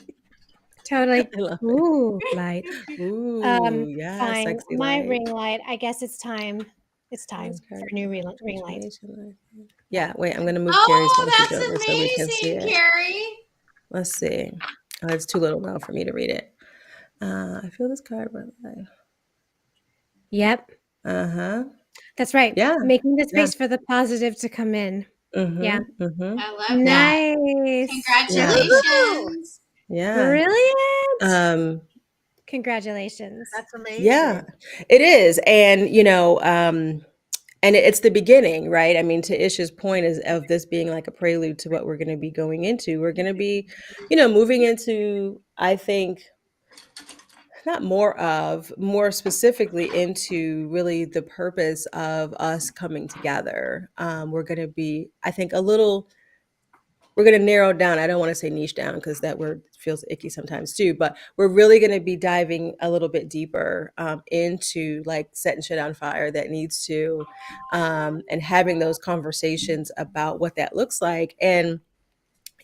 Totally. I love it. Ooh, light. Ooh, yeah, Fine. sexy My light. ring light. I guess it's time. It's time That's for correct. new ring light. Transformation light. Yeah, wait, I'm gonna move Carrie's Oh, message that's over so we can see amazing, it. Carrie. Let's see. Oh, it's too little now for me to read it. I feel this card by life. Yep. Uh-huh. That's right. Yeah. Making the Yeah. space for the positive to come in. Yeah. I love that. Nice. Congratulations. Yeah. Brilliant. That's Congratulations. amazing. Yeah, it is. And, and it's the beginning, right? I mean, to Ish's point is of this being like a prelude to what we're going to be going into. We're going to be, moving into, I think, not more specifically into really the purpose of us coming together. We're going to be, I think, we're going to narrow down. I don't want to say niche down because that word feels icky sometimes too, but we're really going to be diving a little bit deeper into like setting shit on fire that needs to, and having those conversations about what that looks like. And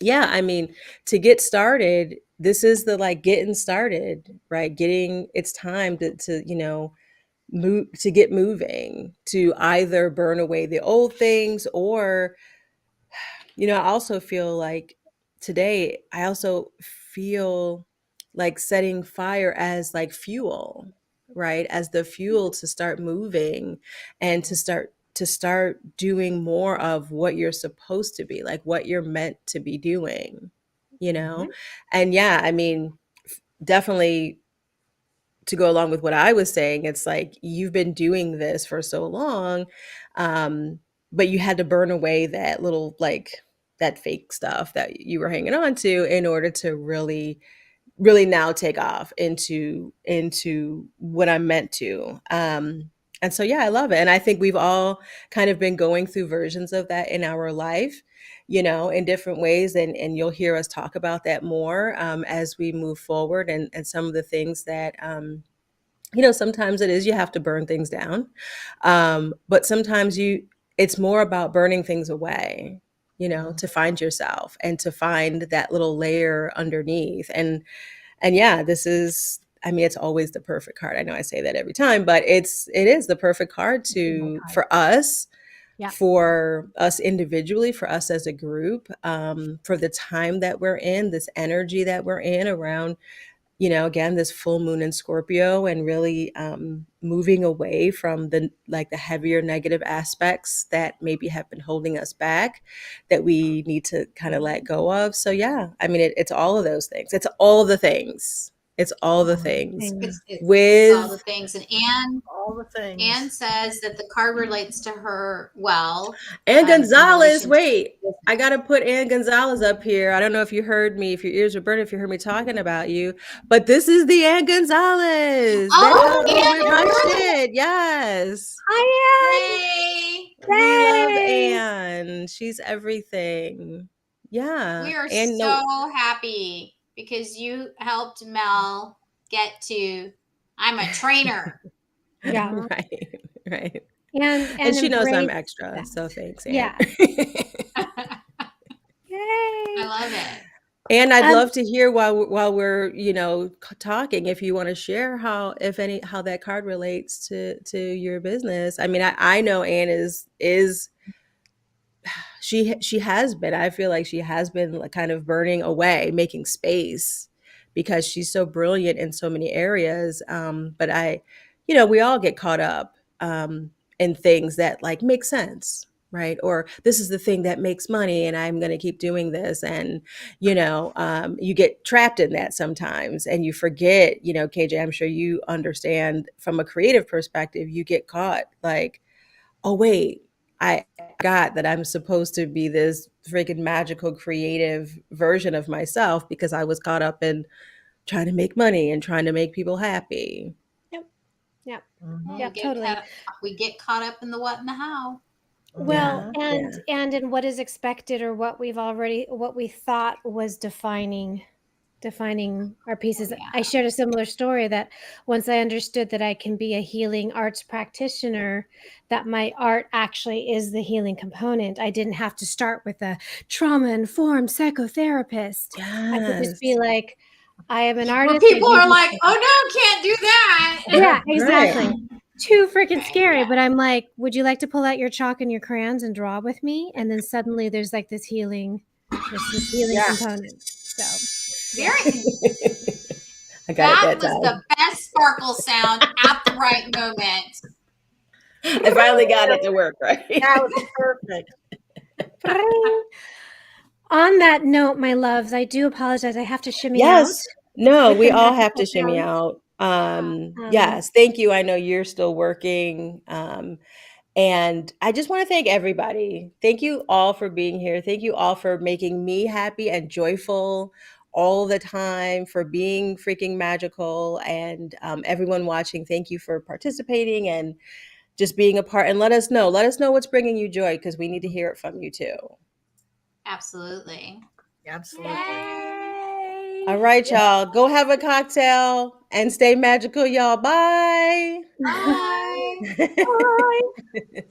yeah, I mean, to get started, this is the like getting started, right? It's time to move, to get moving, to either burn away the old things or I also feel like today, I also feel like setting fire as like fuel, right? As the fuel to start moving and to start doing more of what you're supposed to be, like what you're meant to be doing, you know? And yeah, I mean, definitely to go along with what I was saying, it's like you've been doing this for so long, but you had to burn away that little like that fake stuff that you were hanging on to in order to really, really now take off into what I'm meant to. And so yeah, I love it, and I think we've all kind of been going through versions of that in our life, in different ways, and you'll hear us talk about that more as we move forward, and some of the things that sometimes it is you have to burn things down, but sometimes it's more about burning things away, to find yourself and to find that little layer underneath. And yeah, this is, I mean, it's always the perfect card. I know I say that every time, but it is the perfect card for us, Yeah. for us individually, for us as a group, for the time that we're in, this energy that we're in around, again, this full moon in Scorpio, and really moving away from the heavier negative aspects that maybe have been holding us back, that we need to kind of let go of. So yeah, I mean, it's all of those things. It's all the things. It's all the things. It's all the things. And All the things. Anne says that the card relates to her well. Anne in Gonzalez, relation to wait, I got to put Anne Gonzalez up here. I don't know if you heard me, if your ears were burning, if you heard me talking about you, but this is the Anne Gonzalez that helped me with my shit. Yes. Hi, Anne. We love Anne. She's everything. Yeah. We are and so happy because you helped Mel get to, I'm a trainer. Yeah. Right. And she knows I'm embrace extra. that. So thanks, Anne. Yeah. I Yay. love it. And I'd love to hear while we're talking, if you want to share how that card relates to your business. I mean, I know Anne is she has been, I feel like she has been like kind of burning away, making space, because she's so brilliant in so many areas. But we all get caught up in things that like make sense, right? Or this is the thing that makes money and I'm going to keep doing this. And, you get trapped in that sometimes and you forget, KJ, I'm sure you understand from a creative perspective, you get caught like, oh, wait, I forgot that I'm supposed to be this freaking magical creative version of myself because I was caught up in trying to make money and trying to make people happy. Yep. Mhm. Yep, totally. We get caught up in the what and the how. Well, Yeah. and in what is expected, or what we thought was defining our pieces. Yeah. I shared a similar story that once I understood that I can be a healing arts practitioner, that my art actually is the healing component. I didn't have to start with a trauma-informed psychotherapist. I could just be like, I am an artist. Where people are like, oh no, can't do that. Yeah, exactly. Right. Too freaking scary. But I'm like, would you like to pull out your chalk and your crayons and draw with me? And then suddenly there's like this healing component. So Very. I got it That that was time. the best sparkle sound at the right moment. I finally got it to work, right? That was perfect. On that note, my loves, I do apologize. I have to shimmy out. Yes. No, with we the all have magical to shimmy sounds. out. Yes. Thank you. I know you're still working. And I just want to thank everybody. Thank you all for being here. Thank you all for making me happy and joyful all the time, for being freaking magical. And everyone watching, thank you for participating and just being a part. And let us know. Let us know what's bringing you joy, because we need to hear it from you too. Absolutely. Absolutely. Yay. All right, y'all. Go have a cocktail and stay magical, y'all. Bye. Bye. Bye.